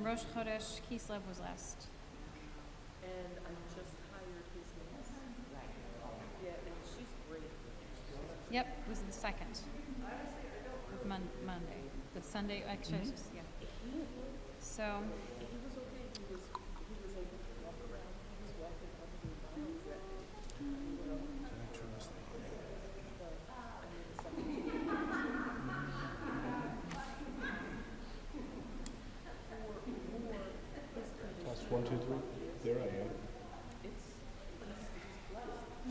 Rosh Chodesh Kislev was last. And I just hired his niece. Yeah, and she's great. Yep, it was the second. Monday. The Sunday, actually, yeah. So. He was okay. He was able to walk around. He was walking up 3 miles that day. Test 1, 2, 3. There I am.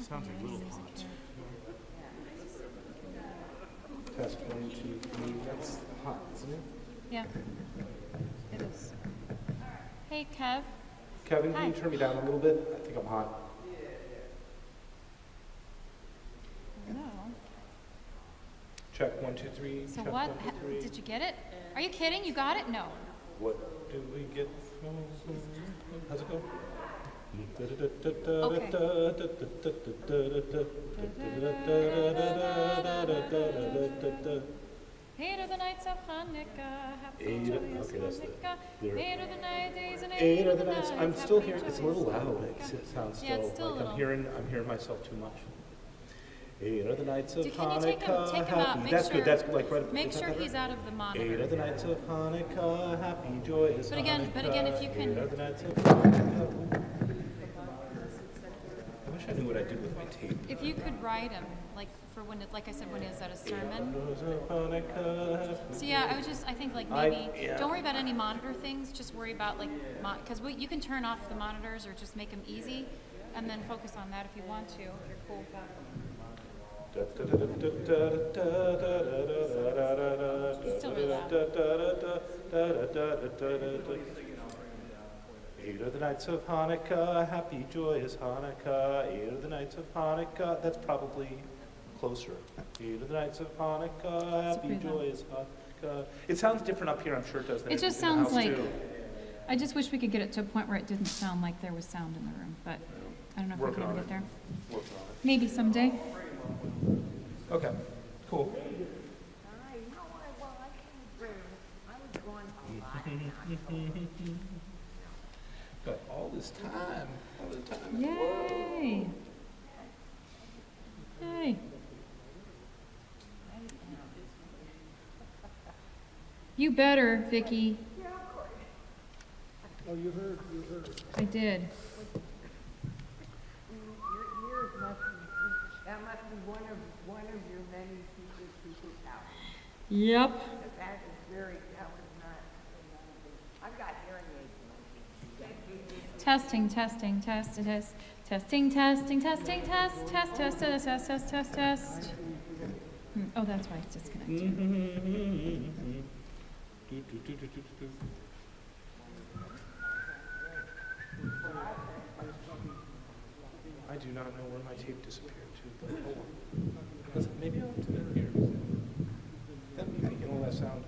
Sounds like little pot. Test 1, 2, 3. That's hot, isn't it? Yeah, it is. Hey, Kev. Kevin, Hi. can you turn me down a little bit? I think I'm hot. No. Check 1, 2, 3. So Check what? 1, 2, 3. Did you get it? Are you kidding? You got it? No. What do we get from? How's it go? Eight of the nights of Hanukkah, happy Eight- joyous okay, that's the Hanukkah. lyric. 8 of the night days and 8 of the nights. I'm still happy hearing. It's a joyous little loud. Hanukkah. It sounds Yeah, it's still still a like little. I'm hearing myself too much. 8 of the nights of Can you Hanukkah. take him out? Happy. Make That's sure, good. That's like right. Make is that sure better? he's out of the 8 monitor. of the nights of Hanukkah, happy joyous But again, if you can- 8 of the nights of Hanukkah. I wish I knew what I did with my tape. If you could write him, like for when, like I said, when it's at a sermon. So yeah, I think like maybe, don't worry about any monitor things, just worry about like, because you can turn off the monitors or just make them easy, and then focus on that if you want to, if you're cool with that. Still really loud. 8 of the nights of Hanukkah, happy joyous Hanukkah. 8 of the nights of Hanukkah. That's probably closer. 8 of the nights of Hanukkah, happy pretty loud. joyous Hanukkah. It sounds different up here, I'm sure it does. Than It just in the sounds house, like, too. I just wish we could get it to a point where it didn't sound like there was sound in the room, but I don't know if we Working can ever on get it. there. Working on Maybe someday. it. Okay, cool. I was going Got all this time. All the time. Yay! Yay! You better, Vicky. Oh, you heard. I did. Your ears must be, that must be one of your many secret talents. Yep. That is very, that was not, I've got hearing aids. Testing, testing, test, test, testing, testing, testing, test, test, test, test, test, test, test, test. Oh, that's why it's disconnected. I do not know where my tape disappeared to, but hold on. Maybe I'll do it here. That be making all that sound.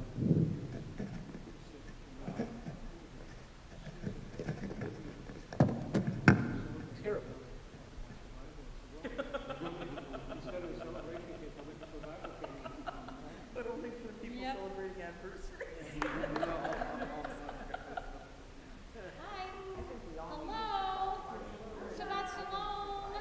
Terrible. But only for people Yep. celebrating anniversary. Hi. Hello. Shabbat shalom.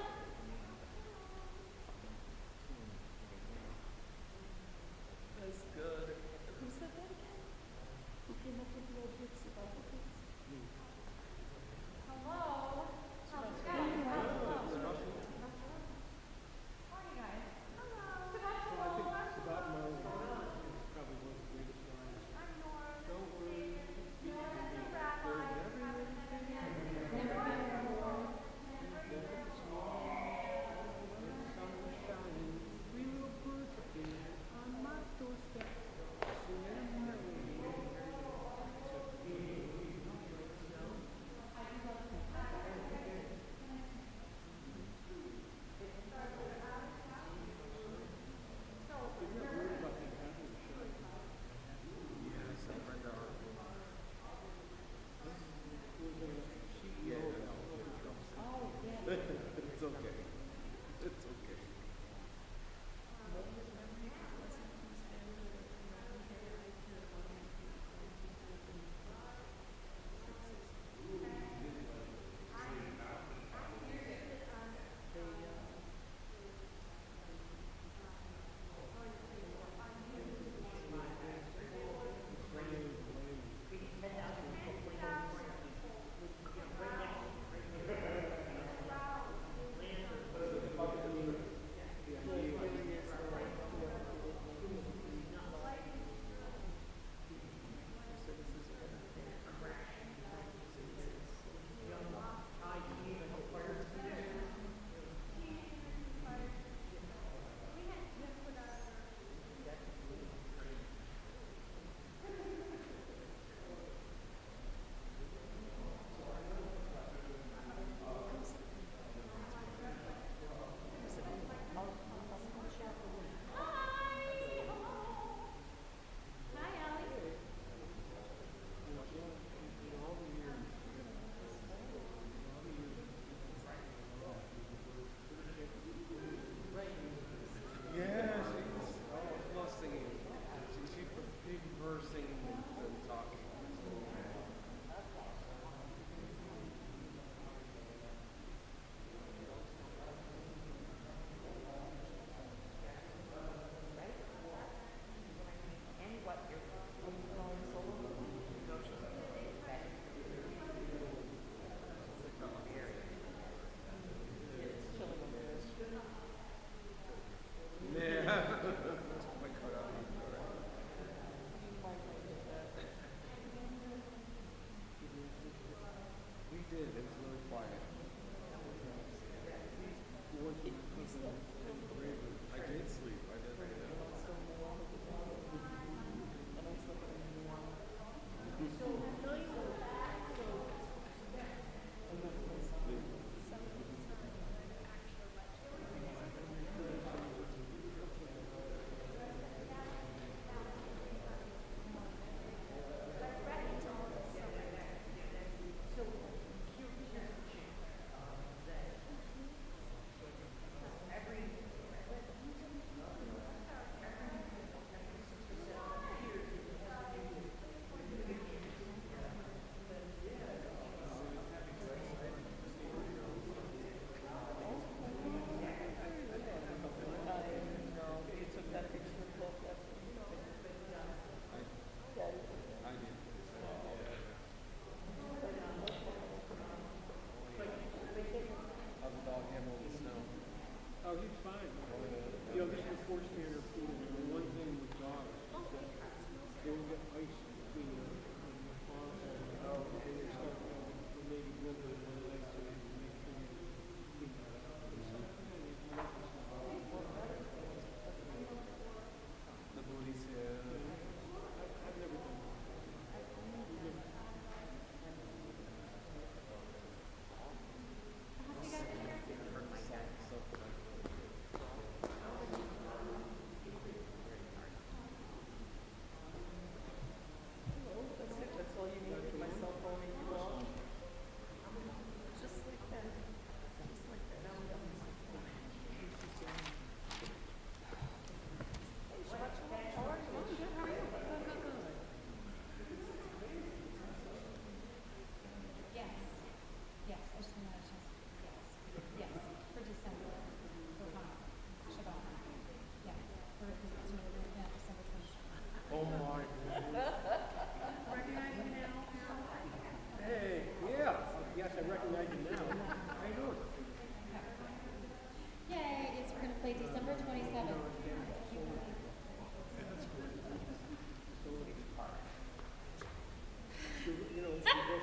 Well,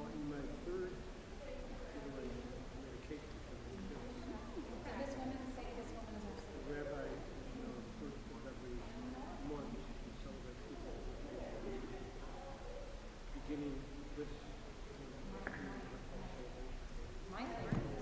in my third, I made a cake for the This woman say this woman is The rabbi, first of every month, celebrate people. Beginning this. my favorite.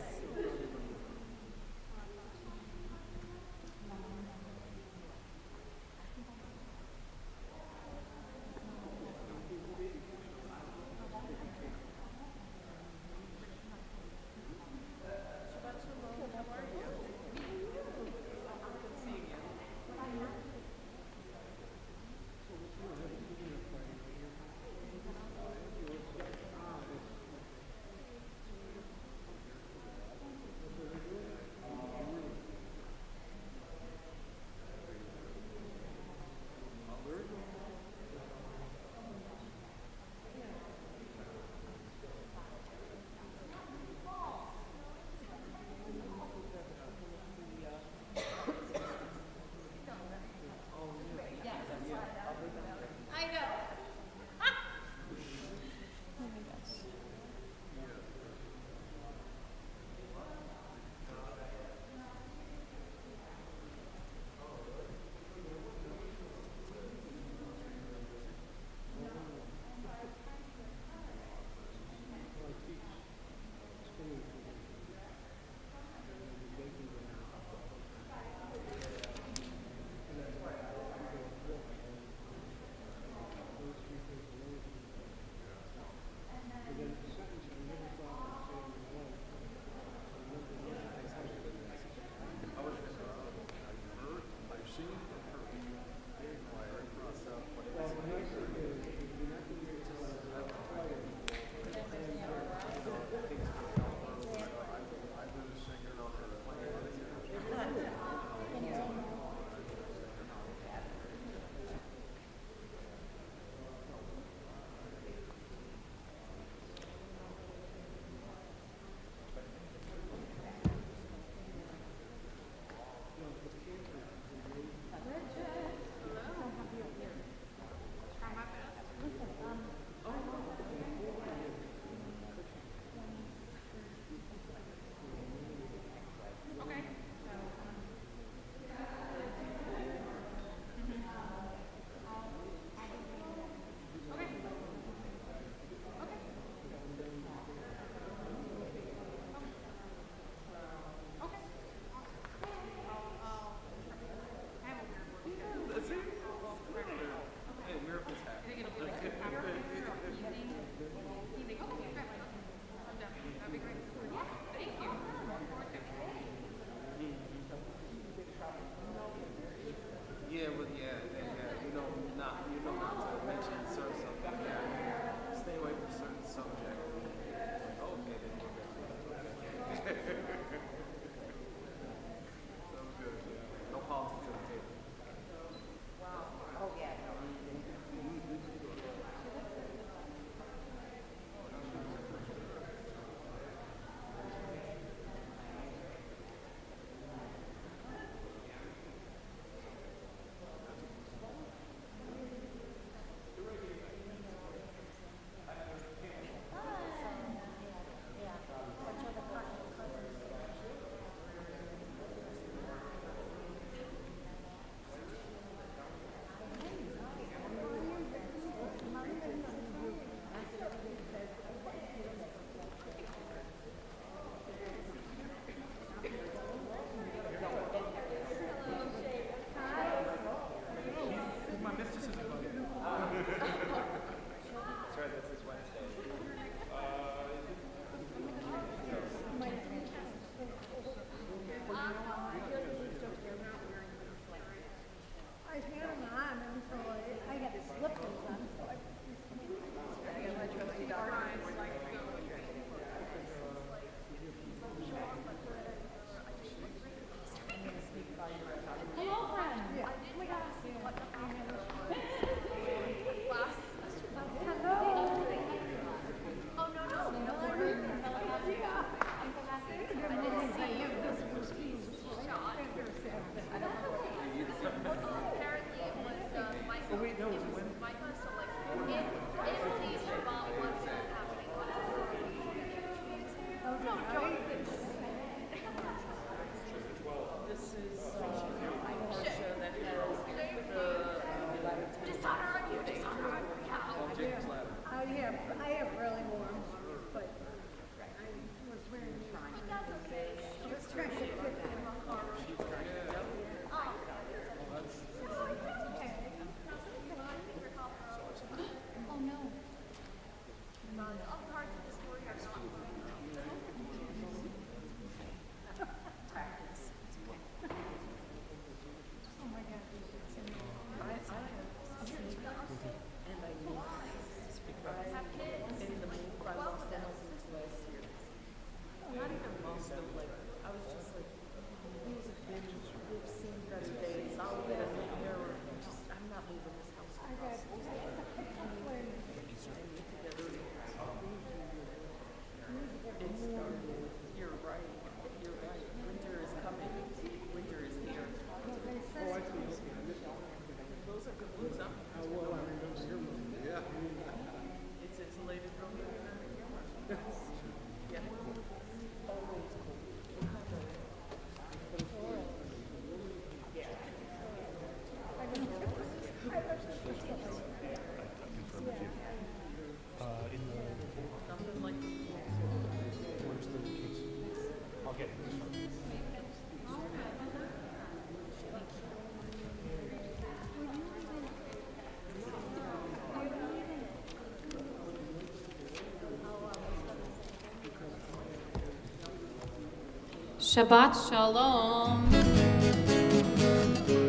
Shabbat Shalom.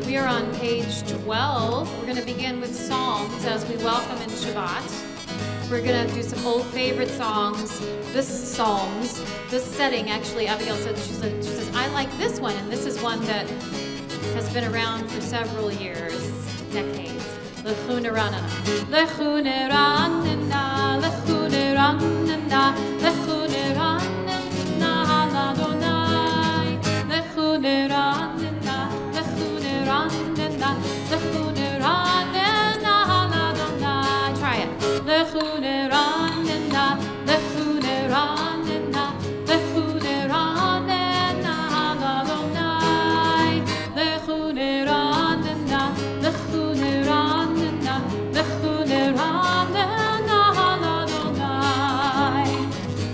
We are on page 12. We're going to begin with Psalms as we welcome in Shabbat. We're going to do some old favorite songs. This setting, actually, Abigail said, she says, I like this one, and this is one that has been around for several years, decades. Lechuneranana, lechuneranana, lechuneranana, lechuneranana, haladonai, lechuneranana, lechuneranana, lechuneranana, haladonai. Try it. Lechuneranana, lechuneranana, lechuneranana, haladonai, lechuneranana, lechuneranana, lechuneranana, haladonai.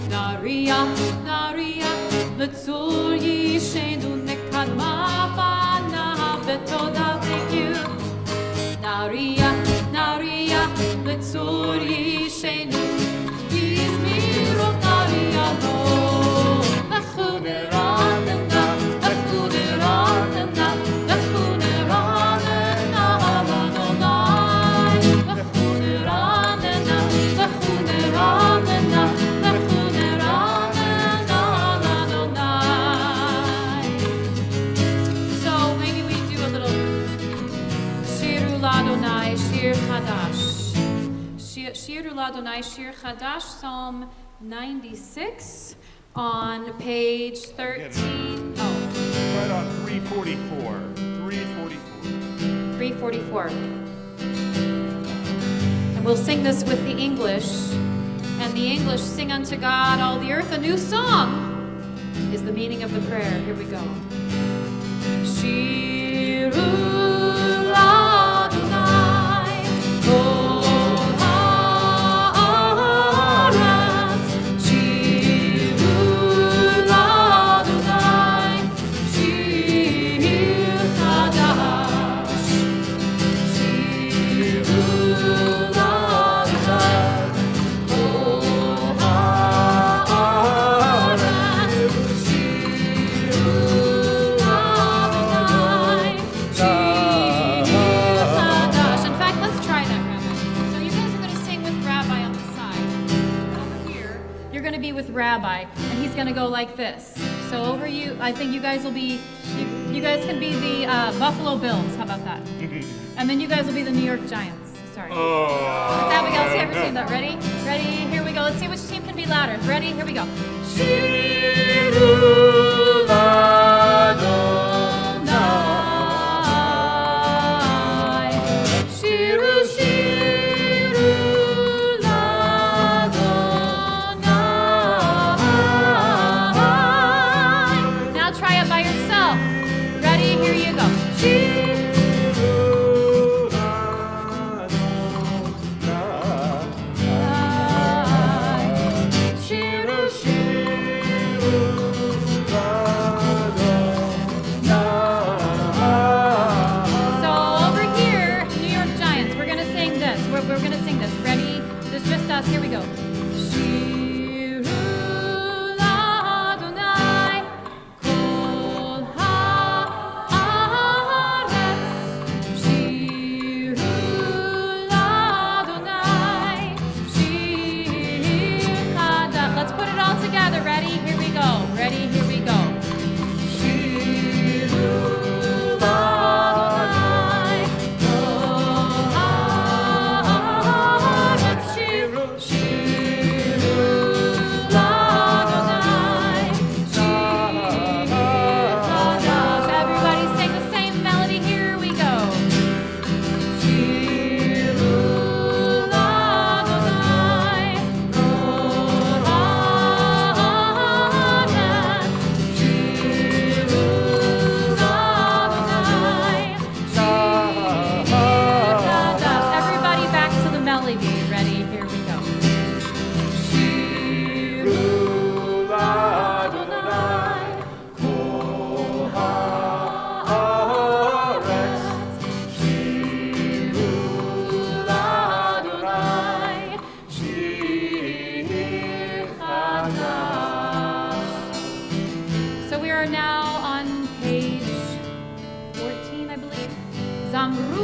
Naria, naria, letzur yishenu nekadma vana betoda. Thank you. Naria, naria, letzur yishenu yizmiru naria lo. Lechuneranana, lechuneranana, lechuneranana, haladonai. Lechuneranana, lechuneranana, lechuneranana, haladonai. So maybe we do a little Shiru Ladonai, Shir Chadash. Shiru Ladonai, Shir Chadash, Psalm 96 on page 13. Oh, Right on 344. 344. And we'll sing this with the English. And the English, sing unto God, all the earth, a new song, is the meaning of the prayer. Here we go. Shiru Ladonai, kol haaretz. Shiru Ladonai, shir chadash. Shiru Ladonai, kol haaretz. Shiru Ladonai, shir chadash. In fact, let's try that, Rabbi. So you guys are going to sing with Rabbi on the side. Over here, you're going to be with Rabbi, and he's going to go like this. So over you, I think you guys will be, you guys can be the Buffalo Bills. How about that? And then you guys will be the New York Giants. Sorry. Let's Abigail, see every team that. Ready? Ready? Here we go. Let's see which team can be louder. Ready? Here we go. Shiru Ladonai. Shiru, Shiru Ladonai. Now try it by yourself. Ready? Here you go. Shiru. Shiru, Shiru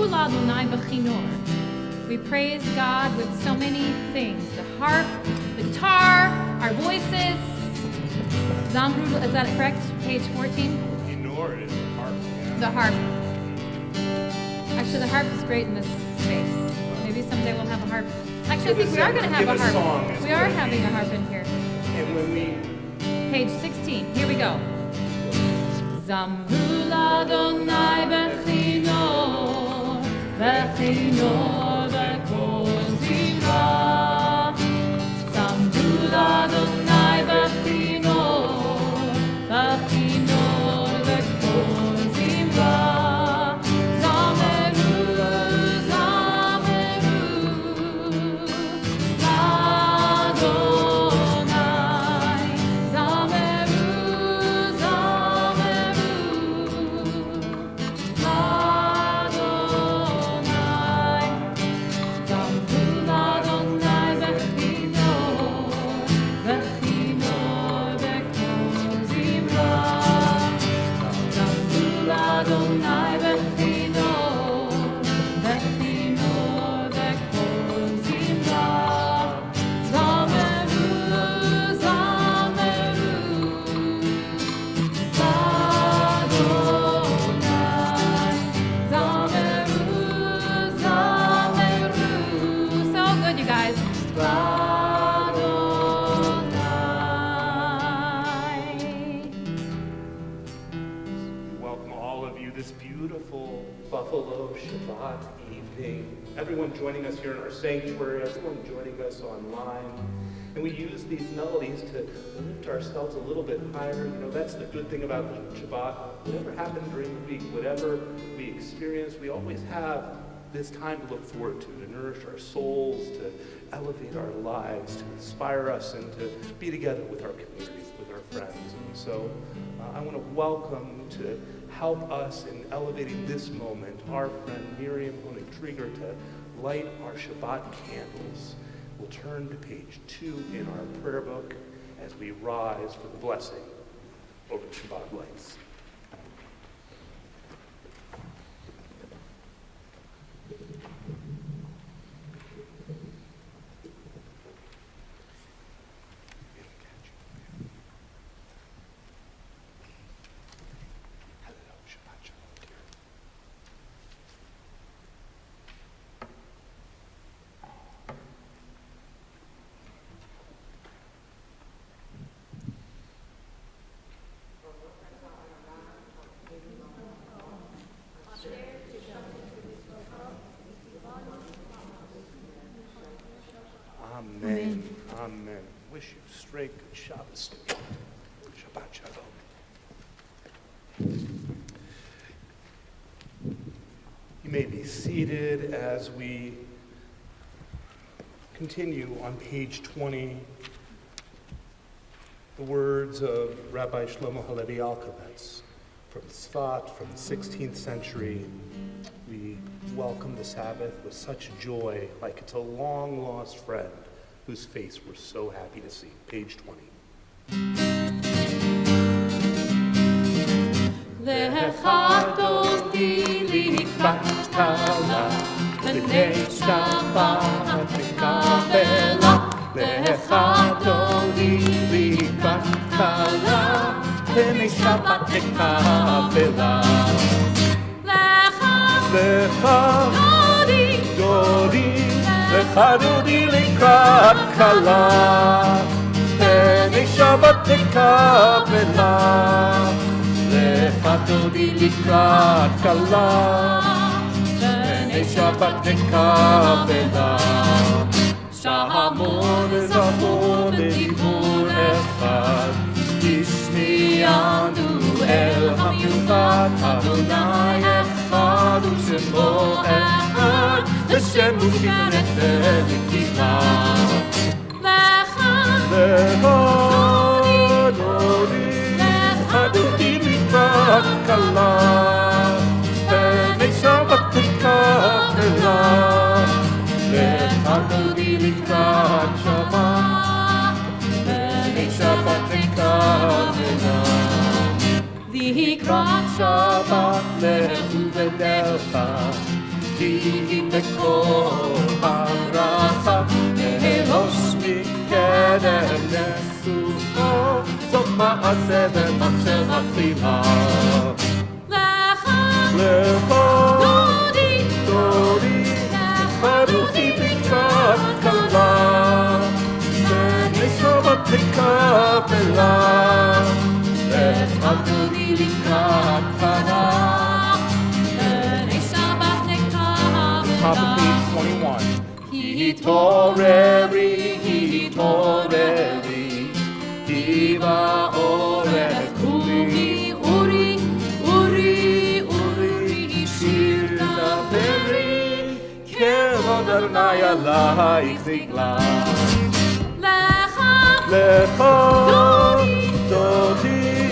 Zamru l'Adonai b'chinor. We praise God with so many things. The harp, the guitar, our voices. Zamru, is that correct? Page 14? Inor is harp. Yeah. The harp. Actually, the harp is great in this space. Maybe someday we'll have a harp. Actually, I think we are going to have a harp. We are having a harp in here. And when we Page 16. Here we go. Zamru l'Adonai b'chinor, b'chinor v'kol zimra. Zamru l'Adonai b'chinor, b'chinor v'kol zimra. Zameru, zameru, l'Adonai. Zameru, zameru, l'Adonai. Zamru l'Adonai b'chinor, b'chinor v'kol zimra. Zamru l'Adonai b'chinor, b'chinor v'kol zimra. Zameru, zameru, l'Adonai. Zameru, zameru. So good, you guys. L'Adonai. We welcome all of you this beautiful Buffalo Shabbat evening. Everyone joining us here in our sanctuary, everyone joining us online. And we use these melodies to lift ourselves a little bit higher. You know, that's the good thing about Shabbat. Whatever happened during the week, whatever we experience, we always have this time to look forward to nourish our souls, to elevate our lives, to inspire us, and to be together with our communities, with our friends. And so I want to welcome to help us in elevating this moment our friend Miriam Honigtrieger to light our Shabbat candles. We'll turn to page 2 in our prayer book as we rise for the blessing over the Shabbat lights. Hello, Shabbat Shalom, dear. Amen. Amen. Wish you straight good Shabbos. Shabbat Shalom. You may be seated as we continue on page 20. The words of Rabbi Shlomo Halevi Alkabetz from Tzfat from the 16th century. We welcome the Sabbath with such joy, like it's a long-lost friend whose face we're so happy to see. Page 20. Lecha dodi likrat kala, pnei Shabbat tekabela. Lecha dodi likrat kala, pnei Shabbat tekabela. Shahamor zahor bedibur echad, yishmianu el hamiuchad, Adonai echad u'shemo echad. Hashem u'kibret v'likima. Lecha dodi likrat kala, pnei Shabbat tekabela. Lecha dodi likrat Shabbat, pnei Shabbat tekabela. Likrat Shabbat lehu v'delcha, תהי בכל הברכה, ואלוש מקדם נשואו, סוף מעשה במחשבה תחילה. דודי, חדותי ברכת כלה, ונשבת לקבלה, וחדותי לקראת כלה, ונשבת לקבלה. Top of page 21. התעוררי, כי בעורף קומי, אורי, שיר דברי, כבוד אדוני עלייך נגלה. לך, דודי,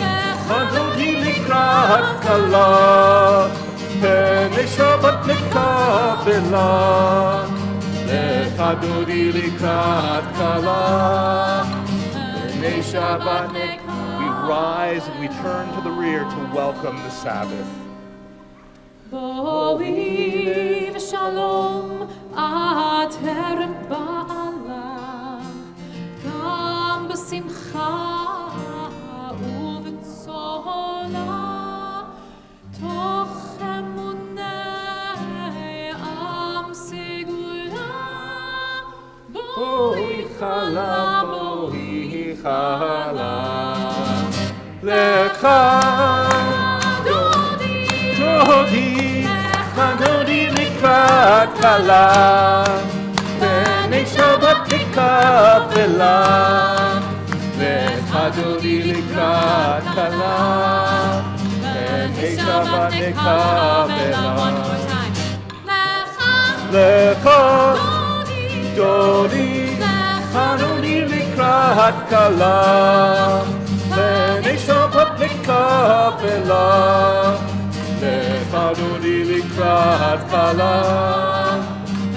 חדותי לקראת כלה, פני שבת נקבלה. לך דודי לקראת כלה, פני שבת נקבלה. We rise and we turn to the rear to welcome the Sabbath. בואי ושלום עטרת בעלה, גם בשמחה ובצהלה, תוך אמוני עם סגולה. בואי חלה, בואי חלה, לך דודי, חדותי לקראת כלה, פני שבת נקבלה. לך דודי לקראת כלה, פני שבת נקבלה. לך דודי, חדותי לקראת כלה, פני שבת נקבלה. לך דודי לקראת כלה,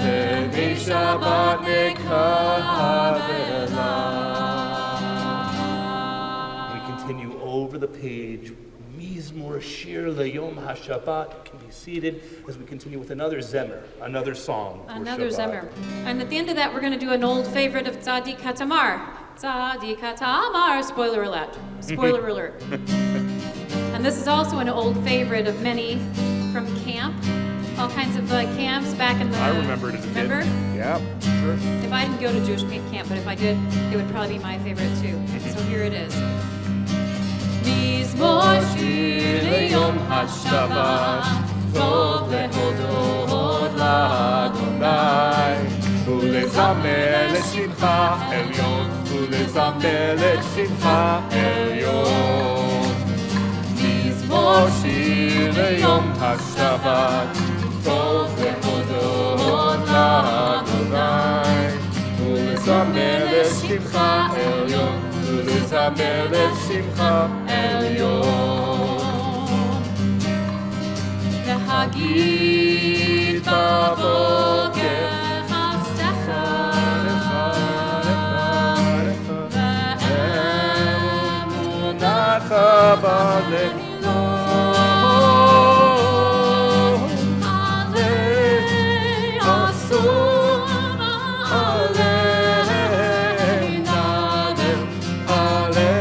פני שבת נקבלה. We continue over the page. Mizmor Shir Layom HaShabbat. You can be seated as we continue with another zemer, another song for Another Shabbat. zemer. And at the end of that, we're going to do an old favorite of Tzadik HaTamar. Tzadik HaTamar. Spoiler alert. Spoiler alert. And this is also an old favorite of many from camp. All kinds of camps back in the... I remember it as a kid. Remember? Yeah, sure. If I didn't go to Jewish camp, but if I did, it would probably be my favorite too. So here it is. מזמור שיר ליום השבת, טוב להודות לאדוני, ולזמר לשמך עליון, ולזמר לשמך עליון. מזמור שיר ליום השבת, טוב להודות לאדוני, ולזמר לשמך עליון, ולזמר לשמך עליון. להגיד בבוקר חסדך, ואמונתך בלילות, עלי אסור, עלי נדב, עלי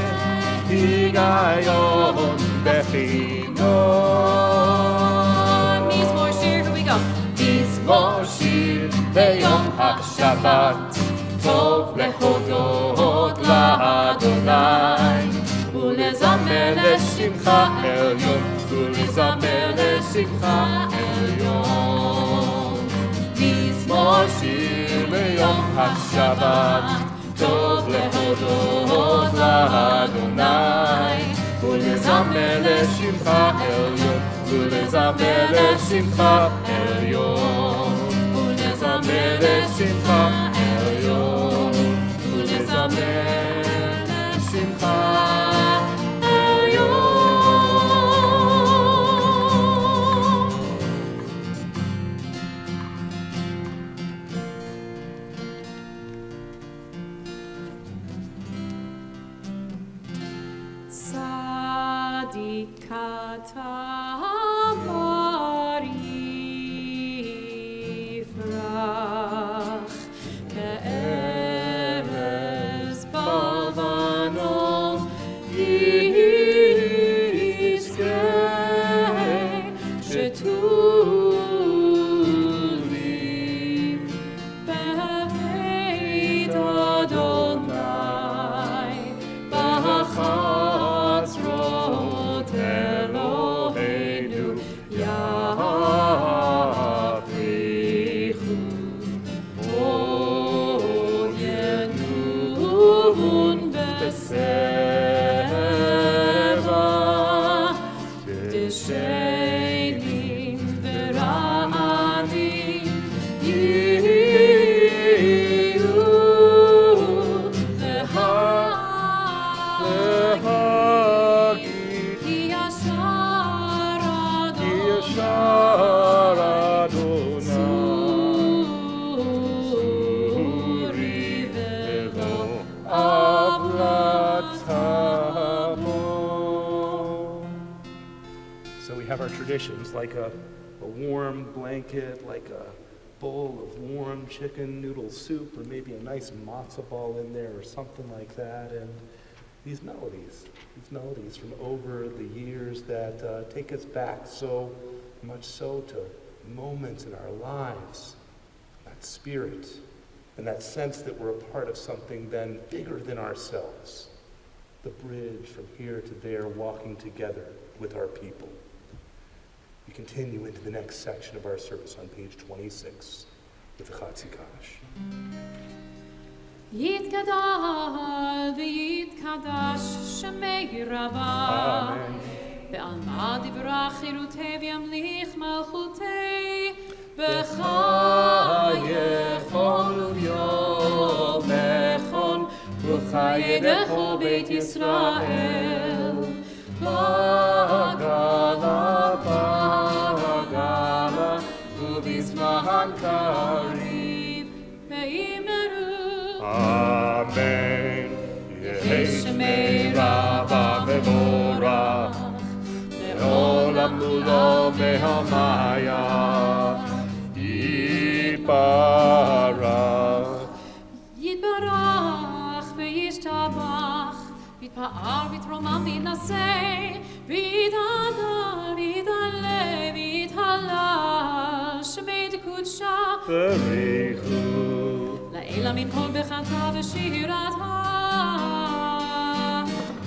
היגיון בחינון. מזמור שיר, here we go. מזמור שיר ביום השבת, טוב להודות לאדוני, ולזמר לשמך עליון, ולזמר לשמך עליון. מזמור שיר ביום השבת, טוב להודות לאדוני, ולזמר לשמך עליון, ולזמר לשמך עליון, ולזמר לשמך עליון, ולזמר לשמך עליון. צדיקת המרי betuli beit Adonai b'chatzrot Eloheinu yafrichu ol yenun beseva Shenim v'ra'anim yiyu l'hagi ki yashar Adonai Suri v'lo avlatamo. So we have our traditions, like a warm blanket, like a bowl of warm chicken noodle soup, or maybe a nice matzo ball in there or something like that, and these melodies from over the years that take us back so much so to moments in our lives, that spirit, and that sense that we're a part of something then bigger than ourselves. The bridge from here to there, walking together with our people. We continue into the next section of our service on page 26 with the Chatzikash. Yitgadal v'yitkadash shemei rabah Be'alma divrach chirutei v'yamlich malchutei B'chayechol u'yomechon U'chayedecho beit Yisrael Bagala U'bizman kariv Ve'imeru Amen. Shemei Rabbah Mevorach Le'olam Kulo Mehamaya Yitbarach. Yitbarach Ve'yishtabach Yitpa'ar V'yitromam V'yitnaseh V'yitadar V'yitale V'yithalal Shemei Dekudsha Berichu. La'ela min kol bechata v'shirata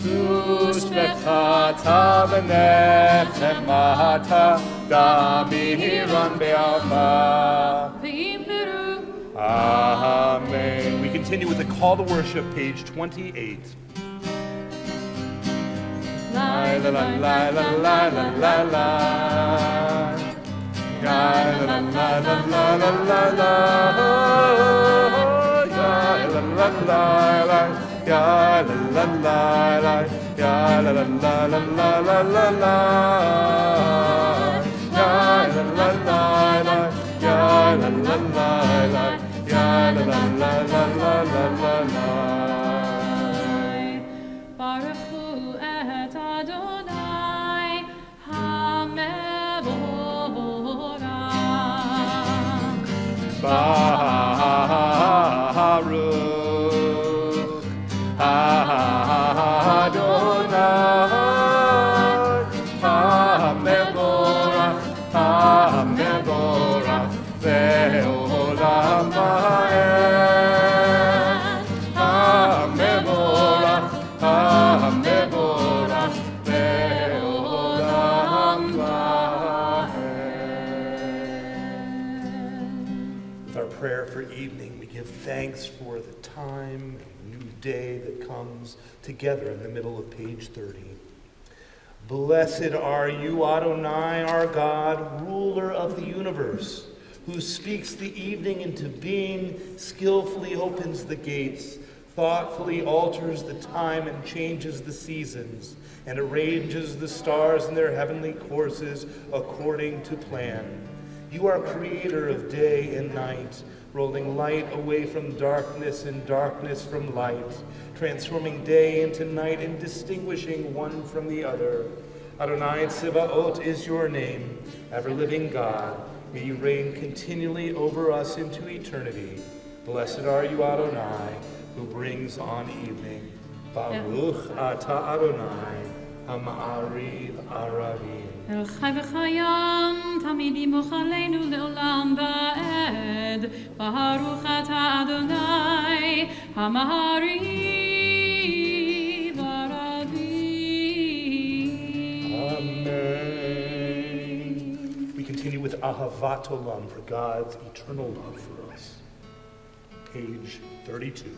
Tush bechata v'nechemata Damiran be'alma. V'yimmeru Amen. We continue with the call to worship, page 28. La la la la la la la la la La la la la la la la la la Baruch hu et Adonai HaMevorach Baruch Adonai HaMevorach HaMevorach Ve'olam va'ed HaMevorach HaMevorach Ve'olam va'ed. With our prayer for evening, we give thanks for the time and new day that comes together in the middle of page 30. Blessed are you, Adonai, our God, ruler of the universe, who speaks the evening into being, skillfully opens the gates, thoughtfully alters the time and changes the seasons, and arranges the stars in their heavenly courses according to plan. You are creator of day and night, rolling light away from darkness and darkness from light, transforming day into night and distinguishing one from the other. Adonai Tzivaot is your name, ever-living God. May you reign continually over us into eternity. Blessed are you, Adonai, who brings on evening. Baruch atah Adonai, Ha'ma'ariv aravim. אל חי וחיים, תמיד ימוך עלינו לעולם ועד. ברוך אתה אדוני, המארי והרבי. Amen. We continue with Ahavat Olam, for God's eternal love for us. Page 32.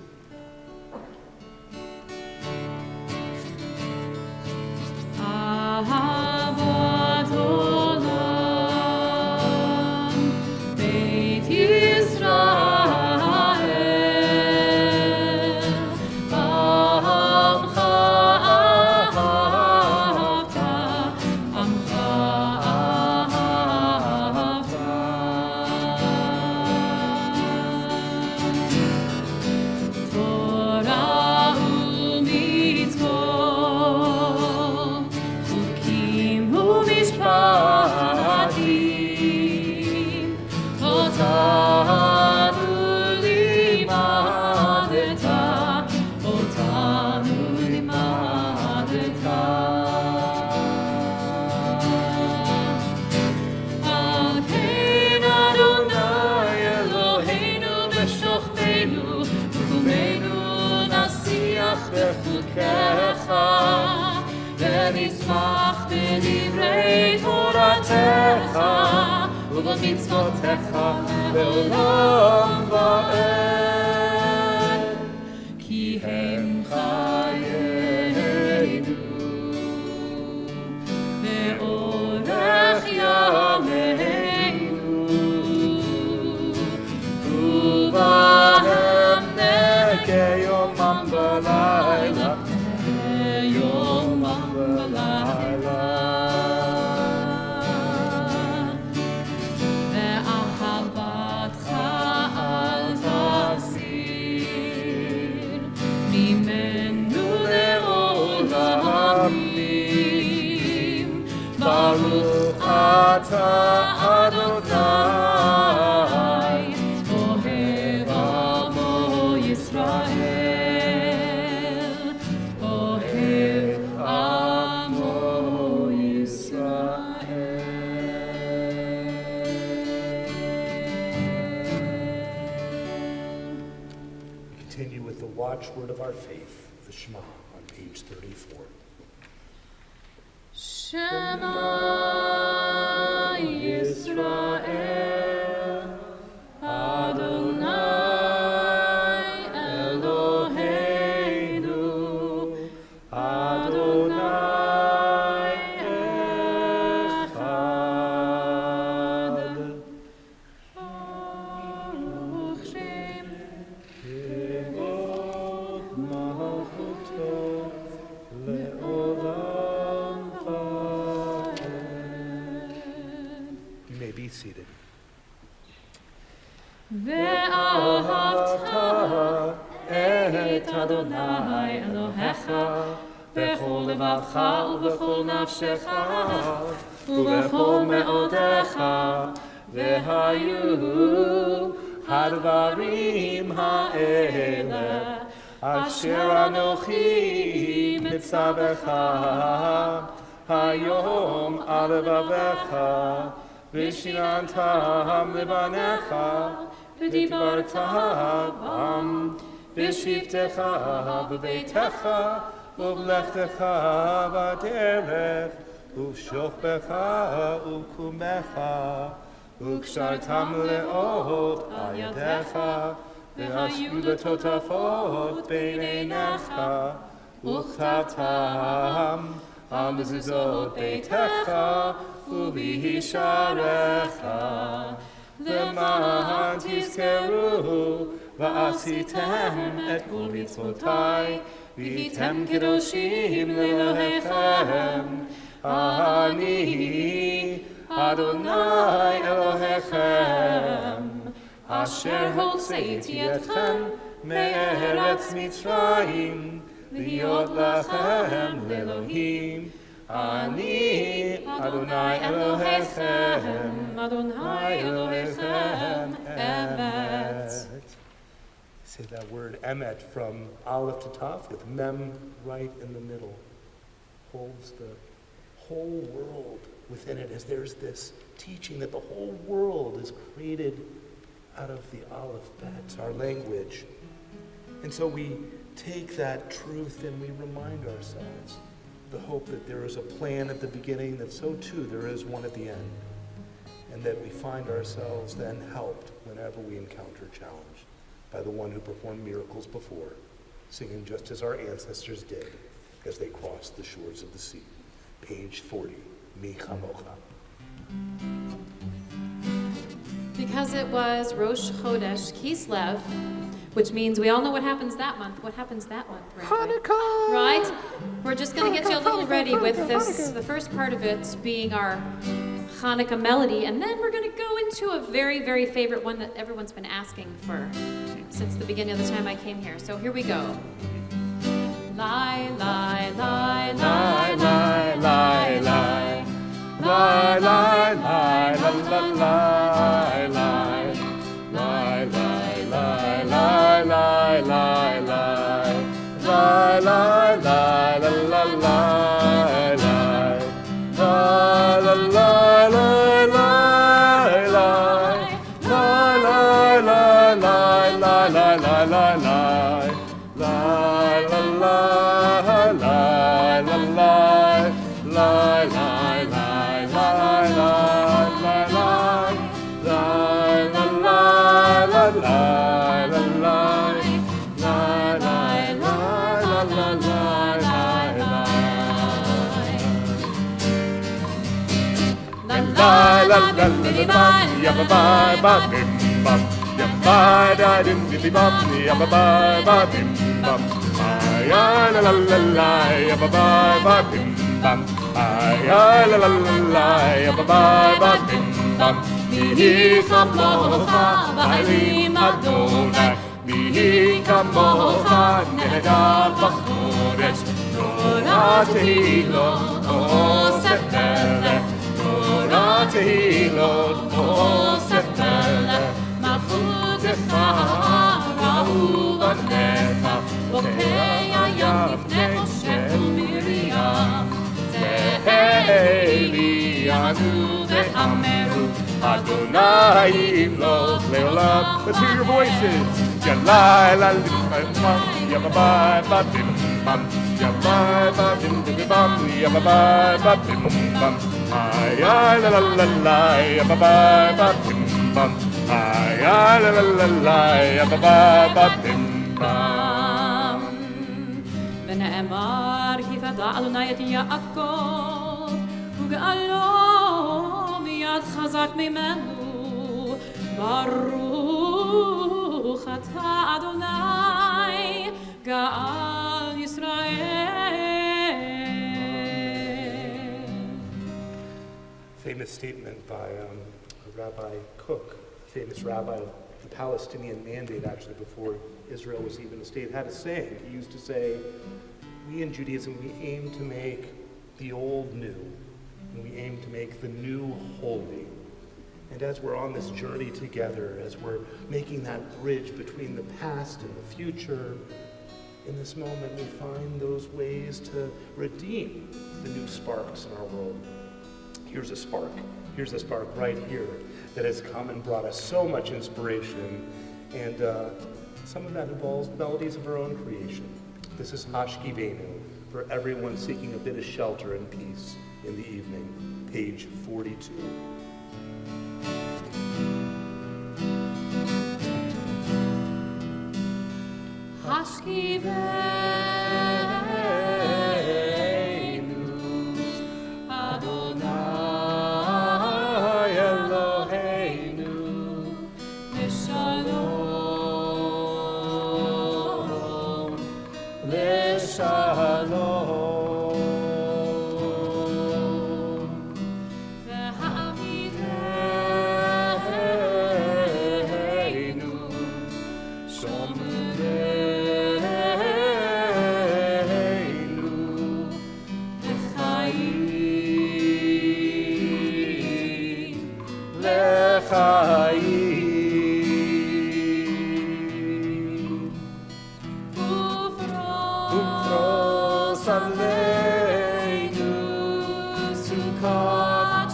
אהבת עולם, בית ישראל, עמך אהבת, עמך אהבת. תורה ומצוות, חוקים ומשפטים, אותנו לימדת, אותנו לימדת. על כן אדוני אלוהינו בשוכבנו, וקומנו נשיח בחוקיך, ונשמח בדברי תורתך ובמצוותיך לעולם ועד. כי הם חיינו ואורך ימינו, ובהם נגה יומם ולילה, יומם ולילה. ואהבתך אל תסיר ממנו לעולמים. ברוך אתה אדוני, אוהב עמו ישראל, אוהב עמו ישראל. We continue with the watchword of our faith, the Shema, on page 34. Shema Yisrael, Adonai Eloheinu, Adonai Echad. Baruch Shem Kevod malchuto le'olam va'ed. You may be seated. ואהבת את אדוני אלוהיך בכל לבבך ובכל נפשך ובכל מאודיך. והיו הדברים האלה אשר אנוכי מצווך היום על לבביך, ושיננתם לבניך, ודיברת בם בשבתך בביתך ובלכתך בדרך ובשוכבך ובקומך, וקשרתם לאות על ידיך, והיו לטוטפות בין עיניך, וכתבתם על מזוזות ביתך ובישעריך, למען תזכרו ועשיתם את כל מצוותי, והייתם קדושים לאלוהיכם. אני אדוני אלוהיכם, אשר הוצאתי אתכם מארץ מצרים, להיות לכם לאלוהים. אני אדוני אלוהיכם, אדוני אלוהיכם אמת. Say that word emet from Aleph to Taf with mem right in the middle. Holds the whole world within it is there's this teaching that the whole world is created out of the Aleph Bet, our language. And so we take that truth and we remind ourselves the hope that there is a plan at the beginning, that so too there is one at the end, and that we find ourselves then helped whenever we encounter challenge by the one who performed miracles before, singing just as our ancestors did as they crossed the shores of the sea. Page 40, Mi Chamocha. Because it was Rosh Chodesh Kislev, which means we all know what happens that month. What happens that month, Hanukkah! Right? We're just going to get you a little ready with this, the first part of it being our Hanukkah melody, and then we're going to go into a very, very favorite one that everyone's been asking for since the beginning of the time I came here. So here we go. Lie, lie, lie, lie, lie, lie, lie. Lie, lie, lie, la, la, lie, lie. Lie, lie, lie, lie, lie, lie, lie. Lie, lie, lie, la, la, lie, lie. Lie, la, lie, lie, lie, lie. Lie, lie, lie, lie, lie, lie, lie, lie, lie. Lie, la, lie, lie, la, lie. Lie, lie, lie, lie, lie, lie, lie. Lie, la, lie, la, lie, la, lie. Lie, lie, lie, la, la, lie, lie, lie. La la la la la la Ya ba ba ba bim bam. Ya ba da dim dim bam. Ya ba ba ba bim bam. Ya la la la la. Ya ba ba ba bim bam. Ya la la la la. Ya ba ba ba bim bam. Mihi kamocha ba'alim Adonai. Mihi kamocha nehedar b'chodesh. Torah tehilot osef melech. Torah tehilot osef melech. Malchutecha ra'u banecha. Bokei hayam lifnei Moshe u'Miriam. Ze'elianu ve'ameru. Adonai yimloch le'olam. Let's hear your voices. Yalai la lim bam, yababai ba bim bam, yabai ba bim bim bam, yababai ba bim bam. Ayai la la la la, yababai ba bim bam. Ayai la la la la, yababai ba bim bam. ונאמר כי פדה אדוני את יעקב וגאלו מיד חזק ממנו ברוך אתה אדוני גאל ישראל. Famous statement by Rabbi Cook, famous rabbi of the Palestinian Mandate, actually before Israel was even a state, had a saying. He used to say, we in Judaism, we aim to make the old new, and we aim to make the new holy. And as we're on this journey together, as we're making that bridge between the past and the future, in this moment we find those ways to redeem the new sparks in our world. Here's a spark right here that has come and brought us so much inspiration, and some of that involves melodies of our own creation. This is Hashkivenu, for everyone seeking a bit of shelter and peace in the evening, page 42. Hashkivenu, Adonai Eloheinu, Leshalom, Leshalom. Ve'avideinu, Shomereinu, Lechaim, Lechaim. Ufros aleinu, Sukkot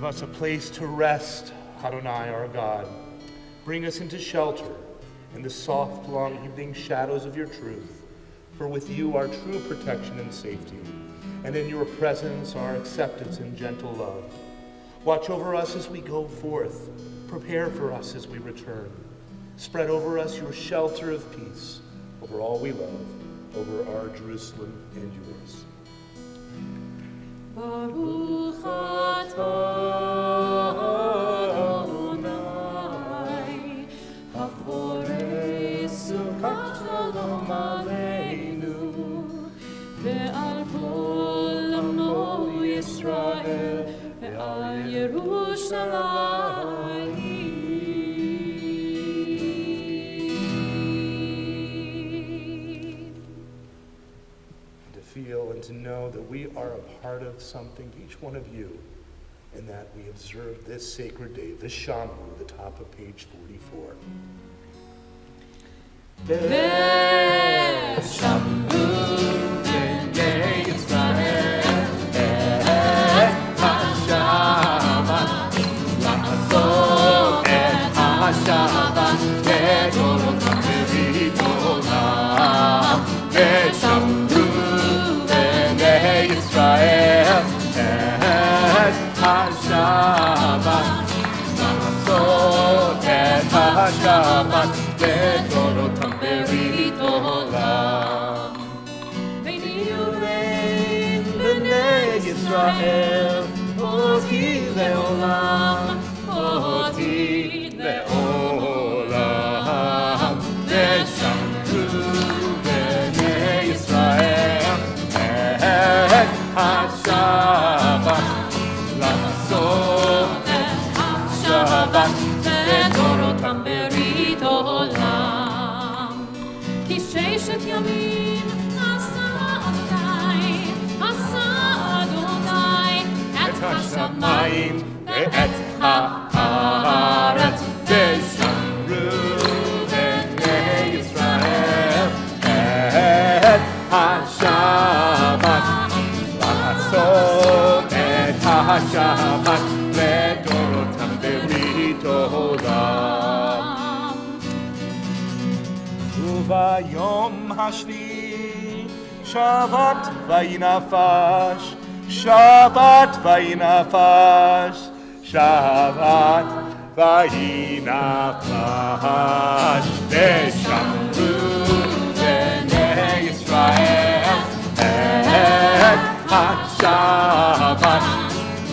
Give us a place to rest, Adonai, our God. Bring us into shelter in the soft, long evening shadows of your truth. For with you are true protection and safety, and in your presence are acceptance and gentle love. Watch over us as we go forth. Prepare for us as we return. Spread over us your shelter of peace, over all we love, over our Jerusalem and yours. Baruch atah Adonai, haporei sukat shalom aleinu, ve'al kol amo Yisrael, ve'al Yerushalayim. Feel and to know that we are a part of something, each one of you, and that we observe this sacred day, Vishamru, the top of page 44. Vishamru b'nei Yisrael et haShabbat, la'asot et haShabbat לדורותם בריתם. Vishamru Israel et haShabbat, la'asot et haShabbat לדורותם ברית עולם. B'nei Israel, אותי לעולם, אותי לעולם. ושמרו בני ישראל haShabbat, לעשות את haShabbat לדורותם ברית עולם. כי ששת ימים עשה אדוני את השמיים ואת הארץ, ושמרו בני ישראל את haShabbat, לעשות את haShabbat לדורותם ברית עולם. וביום השביעי שבת וינפש, שבת וינפש, שבת וינפש. ושמרו בני ישראל את haShabbat,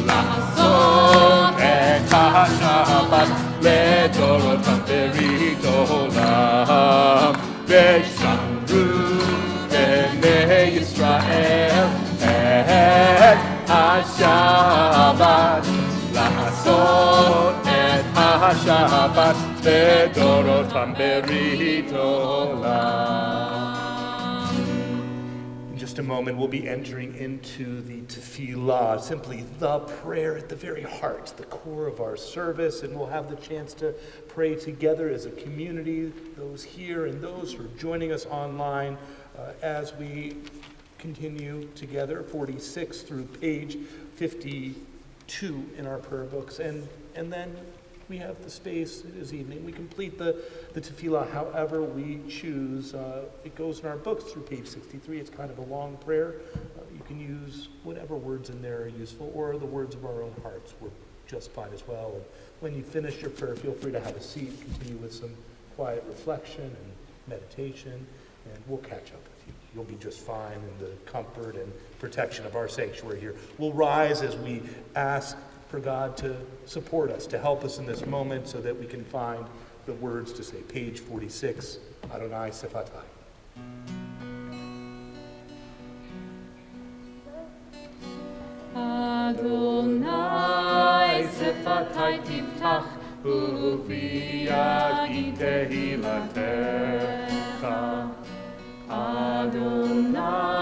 לעשות את haShabbat לדורותם ברית עולם. ושמרו בני ישראל את haShabbat, לעשות את haShabbat לדורותם ברית עולם. In just a moment, we'll be entering into the tefillah, simply the prayer at the very heart, the core of our service, and we'll have the chance to pray together as a community, those here and those who are joining us online, as we continue together, 46 through page 52 in our prayer books, and then we have the space this evening. We complete the tefillah however we choose. It goes in our books through page 63. It's kind of a long prayer. You can use whatever words in there are useful, or the words of our own hearts work just fine as well. And when you finish your prayer, feel free to have a seat, continue with some quiet reflection and meditation, and we'll catch up with you. You'll be just fine in the comfort and protection of our sanctuary here. We'll rise as we ask for God to support us, to help us in this moment so that we can find the words to say. Page 46, Adonai Sefatai. Adonai Sefatai tiftach, uvi yadi tehilatecha. Adonai,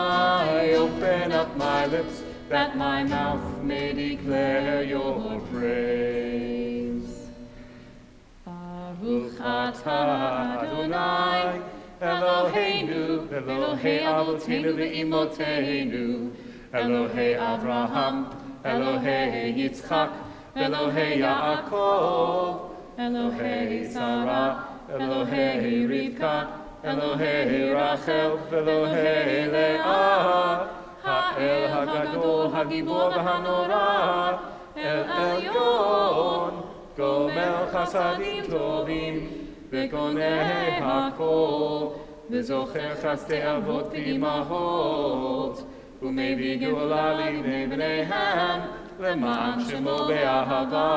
open up my lips, that my mouth may declare your praise. Baruch atah Adonai, Eloheinu, Elohei Avotenu ve'imotenu, Elohei Avraham, Elohei Yitzchak, Elohei Yaakov, Elohei Sarah, Elohei Rivka, Elohei Rachel, Elohei Leah, Ha'el Hagadol, Hagibor v'Hanora, El Elyon, Gomel Chasadim Tovim, V'Koneh Hakol, V'Zocher Chasdei Avot V'Imahot, U'Mevii Geula Livnei Bneihem, Leman Shemo Be'ahava,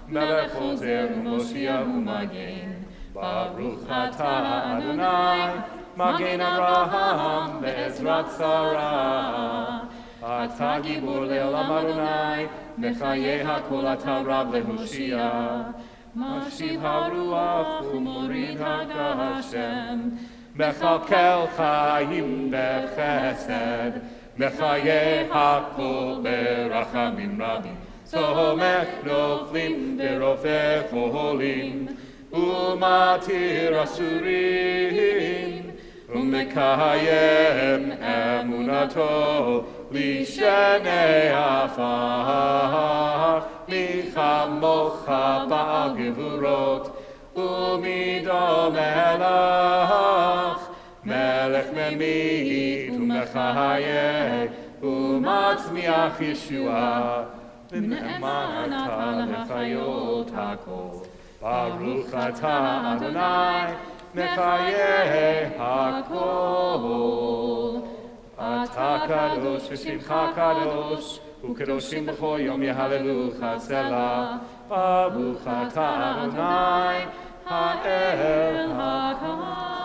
Melech Chozer U'Moshiach U'Magen, Baruch Atah Adonai, Magen Avraham Be'ezrat Sarah. Atah Gibor Le'olam Adonai, Mechayeh HaKol Atah Rav Lehoshia. Mashiv HaRuach U'Morid HaGashem, Mechakel Chayim Bechesed, Mechayeh HaKol Berachamim Rabim, Somech Noflim V'Rofeh Cholim, U'Matir Asurim, U'Mekayem Emunato Lishenei Afar, Michamocha Ba'al Gevurot, U'Mido Melech, Melech Memit U'Mechayeh, U'Matzmiach Yeshua, V'Ne'eman Atah Lechayot HaKol. Baruch Atah Adonai, Mechayeh HaKol. Atah Kadosh v'Shimcha Kadosh, U'Kadoshim b'chol yom Yehalelucha Selah. Baruch Atah Adonai, Ha'el HaKadosh.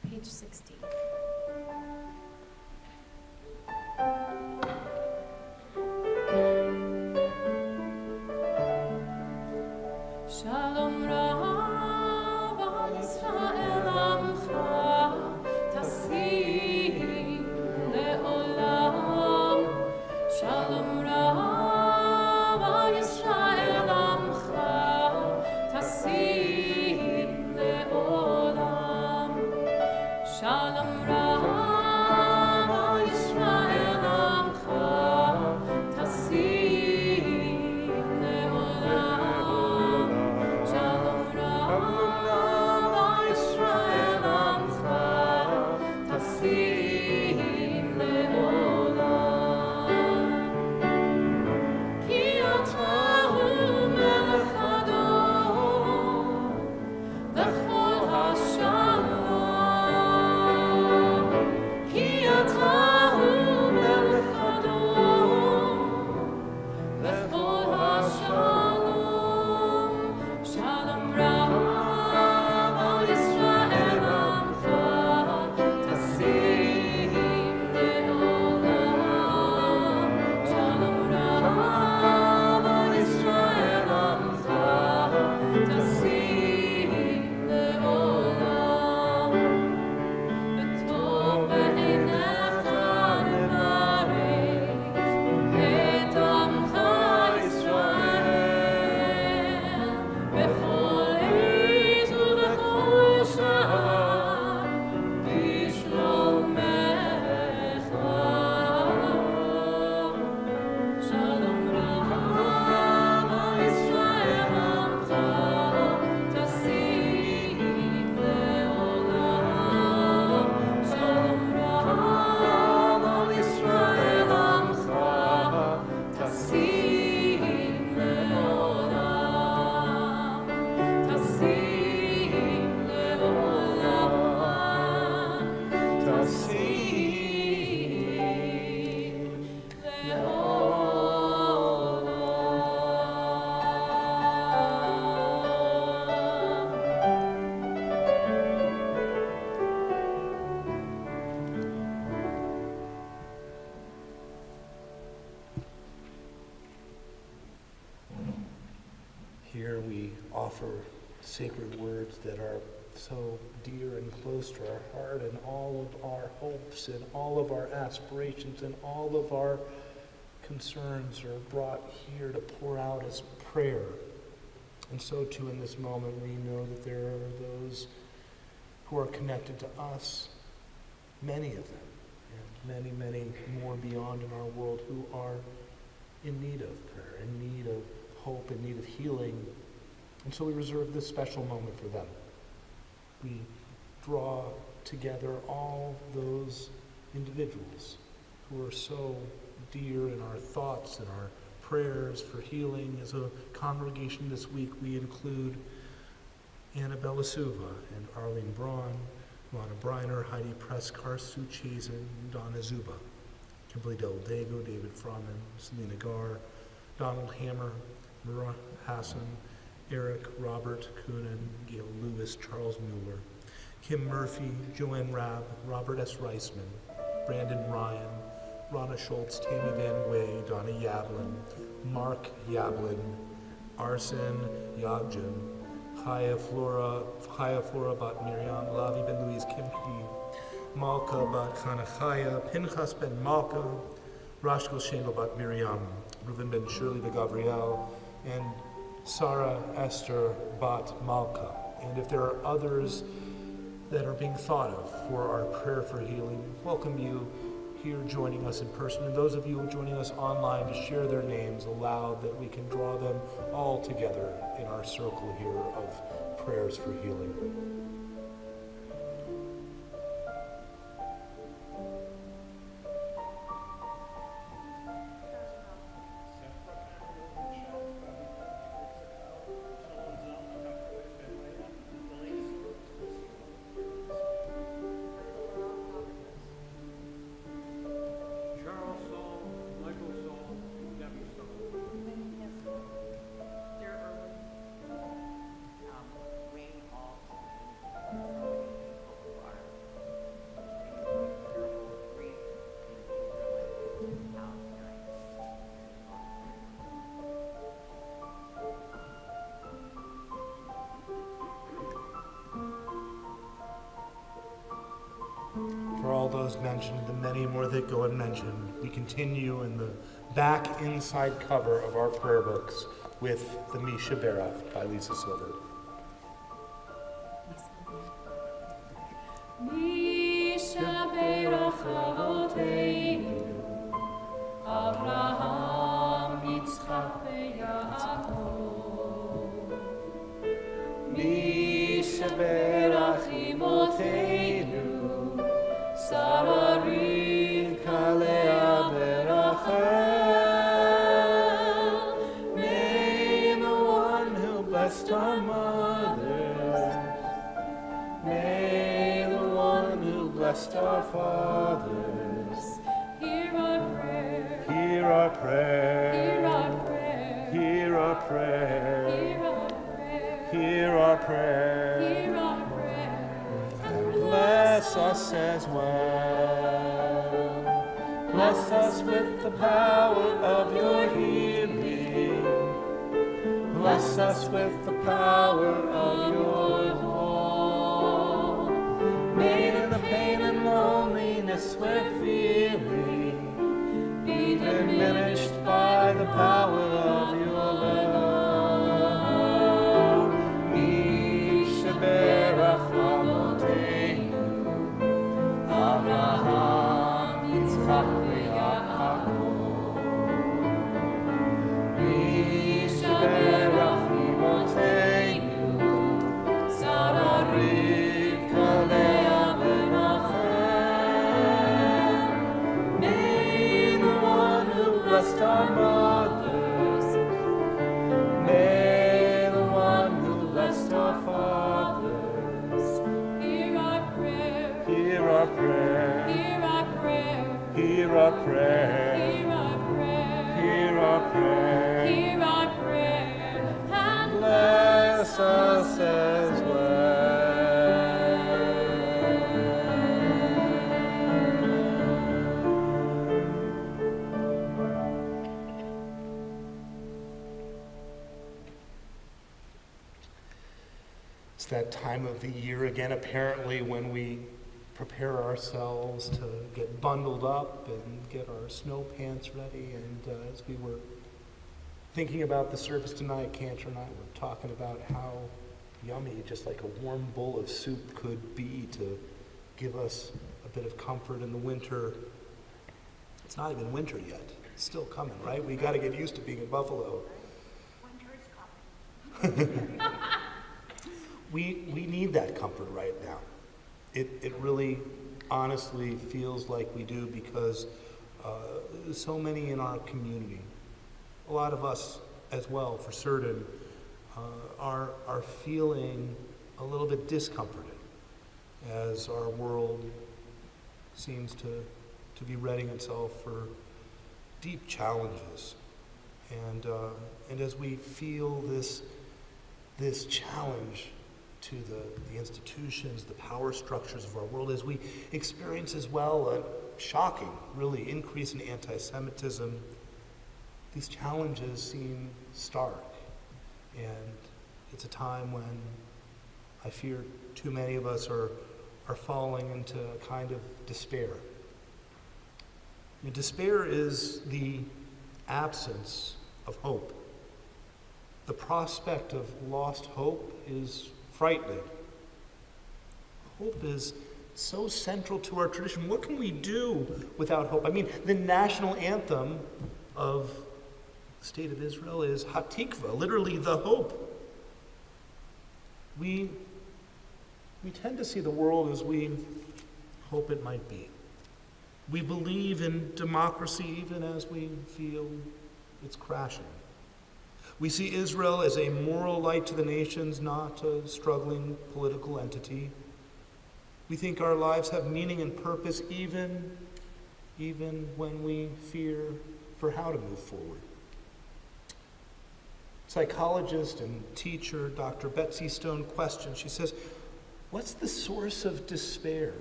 Page 16. Shalom Rav al Yisrael Amcha, Tasim Le'olam. Shalom Rav al Yisrael Amcha, Tasim Le'olam. Shalom Rav al Yisrael Amcha, Tasim Le'olam. Shalom Rav al Yisrael Amcha, Tasim Le'olam. Ki ata hu melech Adon, v'chol hashalom. sacred words that are so dear and close to our heart, and all of our hopes and all of our aspirations and all of our concerns are brought here to pour out as prayer. And so too in this moment we know that there are those who are connected to us, many of them, and many, many more beyond in our world who are in need of prayer, in need of hope, in need of healing. And so we reserve this special moment for them. We draw together all those individuals who are so dear in our thoughts and our prayers for healing. As a congregation this week, we include Annabella Suva and Arlene Braun, Lana Briner, Heidi Preskar, Sue Chazen, Donna Zuba, Kimberly Del Dego, David Froman, Selena Gar, Donald Hammer, Mira Hassan, Eric, Robert Coonan, Gail Lewis, Charles Mueller, Kim Murphy, Joanne Rabb, Robert S. Reisman, Brandon Ryan, Rana Schultz, Tammy Van Way, Donna Yablin, Mark Yablin, Arsen Yagjan, Chaya Flora Bat Miriam, Lavi Ben Louise Kimchi, Malka Bat Chanachaya, Pinchas Ben Malka, Rashkel Shendel Bat Miriam, Reuven Ben Shirley de Gabriel, and Sarah Esther Bat Malka. And if there are others that are being thought of for our prayer for healing, welcome you here joining us in person, and those of you joining us online to share their names aloud, that we can draw them all together in our circle here of prayers for healing. Charles Saul, Michael Saul, Debbie Saul. Rain Hall. For all those mentioned, the many more that go unmentioned, we continue in the back inside cover of our prayer books with the Misha Berach by Lisa Silver. Misha Berach Avoteinu, Avraham, Yitzchak, veYaakov. Misha Berach Imoteinu, Sarah, Rivka, Leah, Berachel. May the one who blessed our mothers, may the one who blessed our fathers, hear our prayer, hear our prayer, hear our prayer, hear our prayer, hear our prayer, hear our prayer, and bless us as well. Bless us with the power of your healing. Bless us with the power of your law. May the pain and loneliness we're feeling be diminished by the power of your love. Misha Berach Avoteinu, Avraham, Yitzchak, veYaakov. Misha Berach Imoteinu, Sarah, Rivka, Leah, Berachel. May the one who blessed our mothers, may the one who blessed our fathers, hear our prayer, hear our prayer, hear our prayer, hear our prayer, hear our prayer, hear our prayer, and bless us as well. It's that time of the year again, apparently, when we prepare ourselves to get bundled up and get our snow pants ready. And as we were thinking about the service tonight, Cantor and I were talking about how yummy just like a warm bowl of soup could be to give us a bit of comfort in the winter. It's not even winter yet. It's still coming, right? We got to get used to being in Buffalo. Winter is coming. We need that comfort right now. It really honestly feels like we do, because so many in our community, a lot of us as well for certain, are feeling a little bit discomforted as our world seems to be readying itself for deep challenges. And as we feel this challenge to the institutions, the power structures of our world, as we experience as well a shocking, really, increase in anti-Semitism, these challenges seem stark. And it's a time when I fear too many of us are falling into a kind of despair. Despair is the absence of hope. The prospect of lost hope is frightening. Hope is so central to our tradition. What can we do without hope? I mean, the national anthem of the State of Israel is Hatikva, literally the hope. We tend to see the world as we hope it might be. We believe in democracy even as we feel it's crashing. We see Israel as a moral light to the nations, not a struggling political entity. We think our lives have meaning and purpose even when we fear for how to move forward. Psychologist and teacher Dr. Betsy Stone questions. She says, what's the source of despair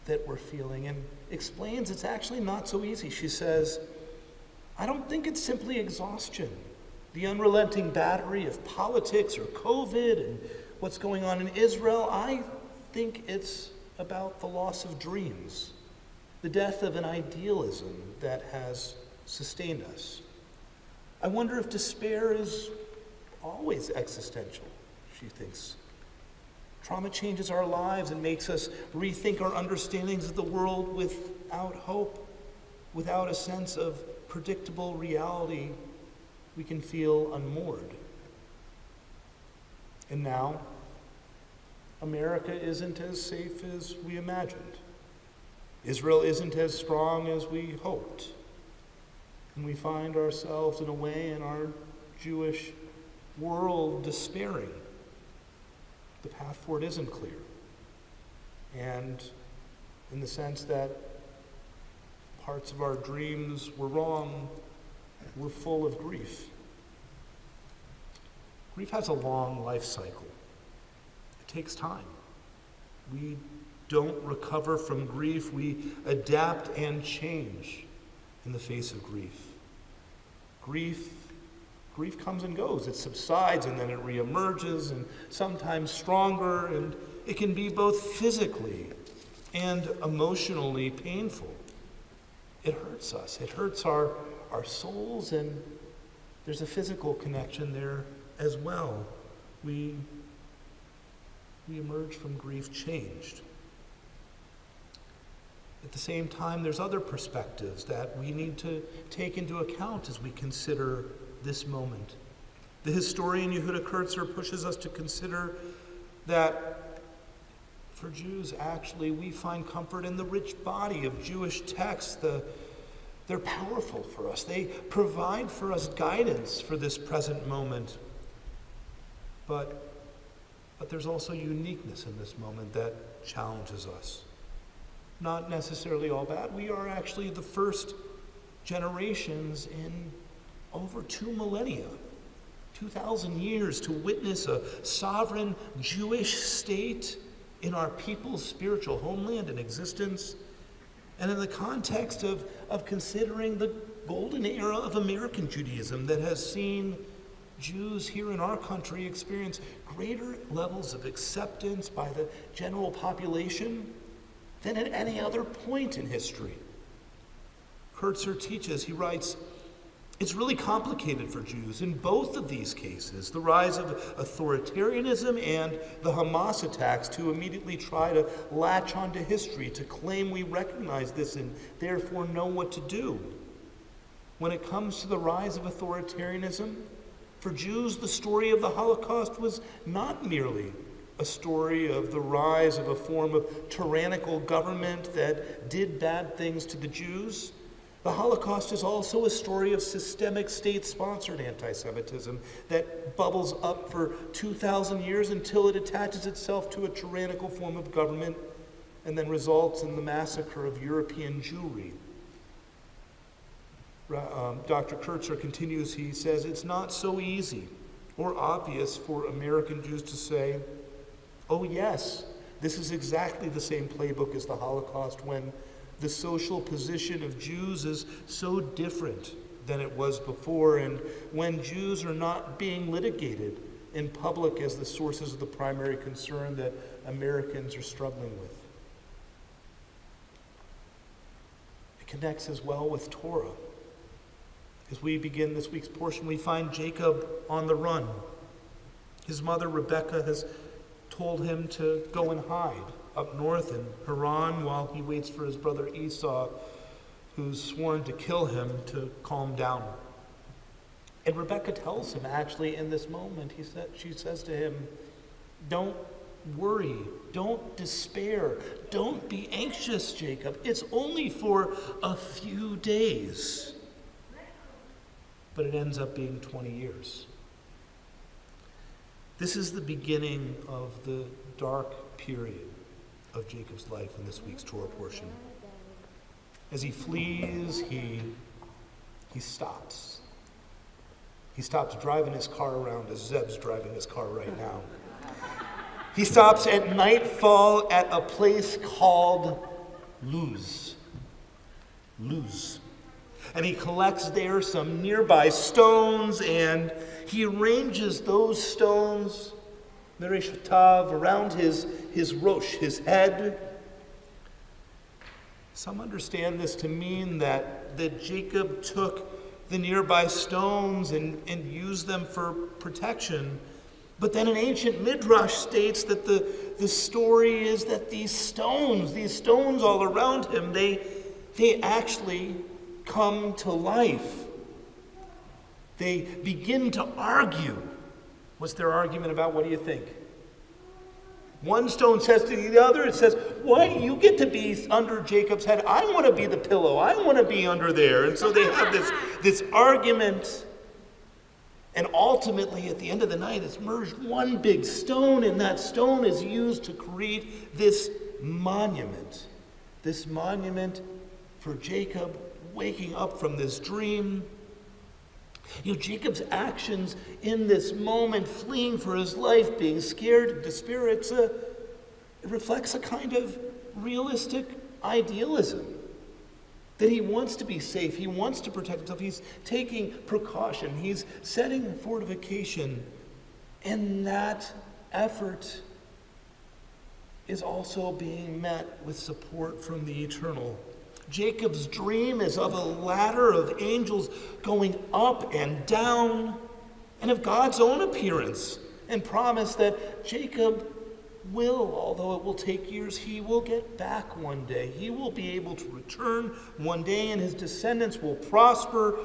that we're feeling? And explains it's actually not so easy. She says, I don't think it's simply exhaustion. The unrelenting battery of politics or COVID and what's going on in Israel, I think it's about the loss of dreams, the death of an idealism that has sustained us. I wonder if despair is always existential, she thinks. Trauma changes our lives and makes us rethink our understandings of the world. Without hope, without a sense of predictable reality, we can feel unmoored. And now, America isn't as safe as we imagined. Israel isn't as strong as we hoped. And we find ourselves in a way in our Jewish world despairing. The path forward isn't clear. And in the sense that parts of our dreams were wrong, we're full of grief. Grief has a long life cycle. It takes time. We don't recover from grief. We adapt and change in the face of grief. Grief comes and goes. It subsides and then it reemerges, and sometimes stronger, and it can be both physically and emotionally painful. It hurts us. It hurts our souls, and there's a physical connection there as well. We emerge from grief changed. At the same time, there's other perspectives that we need to take into account as we consider this moment. The historian Yehuda Kurtzer pushes us to consider that for Jews, actually, we find comfort in the rich body of Jewish texts. They're powerful for us. They provide for us guidance for this present moment. But there's also uniqueness in this moment that challenges us. Not necessarily all bad. We are actually the first generations in over 2 millennia, 2,000 years, to witness a sovereign Jewish state in our people's spiritual homeland and existence. And in the context of considering the golden era of American Judaism that has seen Jews here in our country experience greater levels of acceptance by the general population than at any other point in history. Kurtzer teaches, he writes, it's really complicated for Jews in both of these cases, the rise of authoritarianism and the Hamas attacks, to immediately try to latch onto history, to claim we recognize this and therefore know what to do. When it comes to the rise of authoritarianism, for Jews, the story of the Holocaust was not merely a story of the rise of a form of tyrannical government that did bad things to the Jews. The Holocaust is also a story of systemic state-sponsored anti-Semitism that bubbles up for 2,000 years until it attaches itself to a tyrannical form of government and then results in the massacre of European Jewry. Dr. Kurtzer continues, he says, it's not so easy or obvious for American Jews to say, oh yes, this is exactly the same playbook as the Holocaust, when the social position of Jews is so different than it was before, and when Jews are not being litigated in public as the sources of the primary concern that Americans are struggling with. It connects as well with Torah. As we begin this week's portion, we find Jacob on the run. His mother, Rebekah, has told him to go and hide up north in Haran while he waits for his brother Esau, who's sworn to kill him, to calm down. And Rebekah tells him, actually, in this moment, she says to him, don't worry, don't despair, don't be anxious, Jacob. It's only for a few days. But it ends up being 20 years. This is the beginning of the dark period of Jacob's life in this week's Torah portion. As he flees, he stops. He stops driving his car around as Zeb's driving his car right now. He stops at nightfall at a place called Luz. Luz. And he collects there some nearby stones, and he arranges those stones, Meresh Tav, around his rosh, his head. Some understand this to mean that Jacob took the nearby stones and used them for protection. But then an ancient midrash states that the story is that these stones all around him, they actually come to life. They begin to argue. What's their argument about? What do you think? One stone says to the other, it says, why do you get to be under Jacob's head? I want to be the pillow. I want to be under there. And so they have this argument. And ultimately, at the end of the night, it's merged one big stone, and that stone is used to create this monument. This monument for Jacob waking up from this dream. Jacob's actions in this moment, fleeing for his life, being scared and despair, it reflects a kind of realistic idealism. That he wants to be safe, he wants to protect himself, he's taking precaution, he's setting fortification, and that effort is also being met with support from the eternal. Jacob's dream is of a ladder of angels going up and down, and of God's own appearance and promise that Jacob will, although it will take years, he will get back one day. He will be able to return one day, and his descendants will prosper.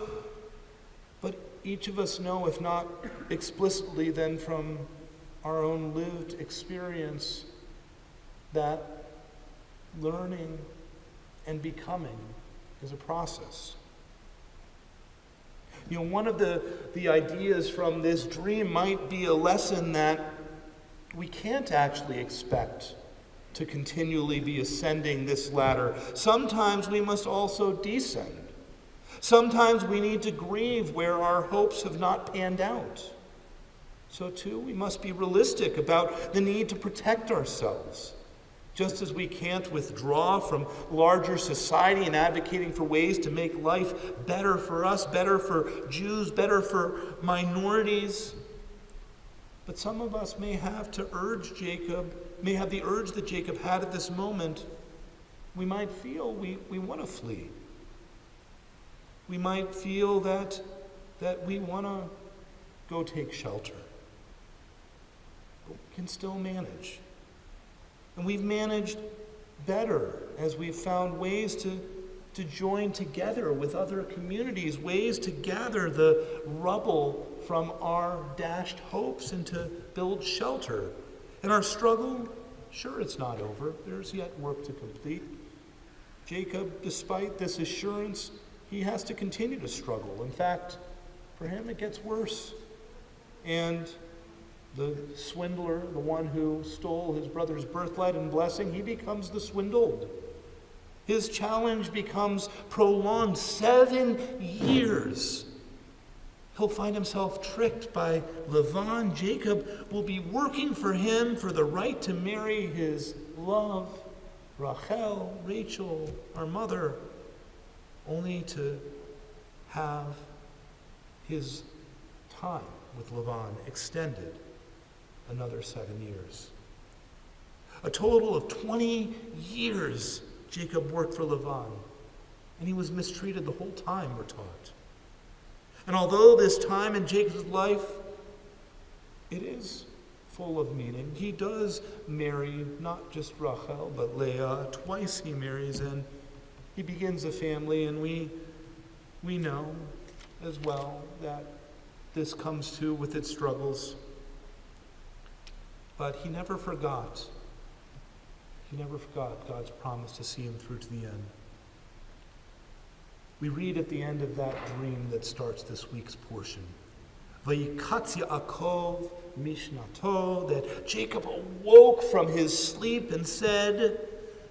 But each of us know, if not explicitly, then from our own lived experience, that learning and becoming is a process. One of the ideas from this dream might be a lesson that we can't actually expect to continually be ascending this ladder. Sometimes we must also descend. Sometimes we need to grieve where our hopes have not panned out. So too, we must be realistic about the need to protect ourselves Just as we can't withdraw from larger society in advocating for ways to make life better for us, better for Jews, better for minorities. But some of us may have the urge that Jacob had at this moment. We might feel we want to flee. We might feel that we want to go take shelter. But we can still manage. And we've managed better as we've found ways to join together with other communities, ways to gather the rubble from our dashed hopes and to build shelter. And our struggle, sure, it's not over. There's yet work to complete. Jacob, despite this assurance, he has to continue to struggle. In fact, for him it gets worse. And the swindler, the one who stole his brother's birthright and blessing, he becomes the swindled. His challenge becomes prolonged 7 years. He'll find himself tricked by Lavan. Jacob will be working for him for the right to marry his love, Rachel, our mother, only to have his time with Lavan extended another 7 years. A total of 20 years Jacob worked for Lavan, and he was mistreated the whole time, we're taught. And although this time in Jacob's life, it is full of meaning, he does marry not just Rachel, but Leah. Twice he marries, and he begins a family, and we know as well that this comes too with its struggles. But he never forgot. He never forgot God's promise to see him through to the end. We read at the end of that dream that starts this week's portion, Vayikatz Yaakov Mishnato, that Jacob awoke from his sleep and said,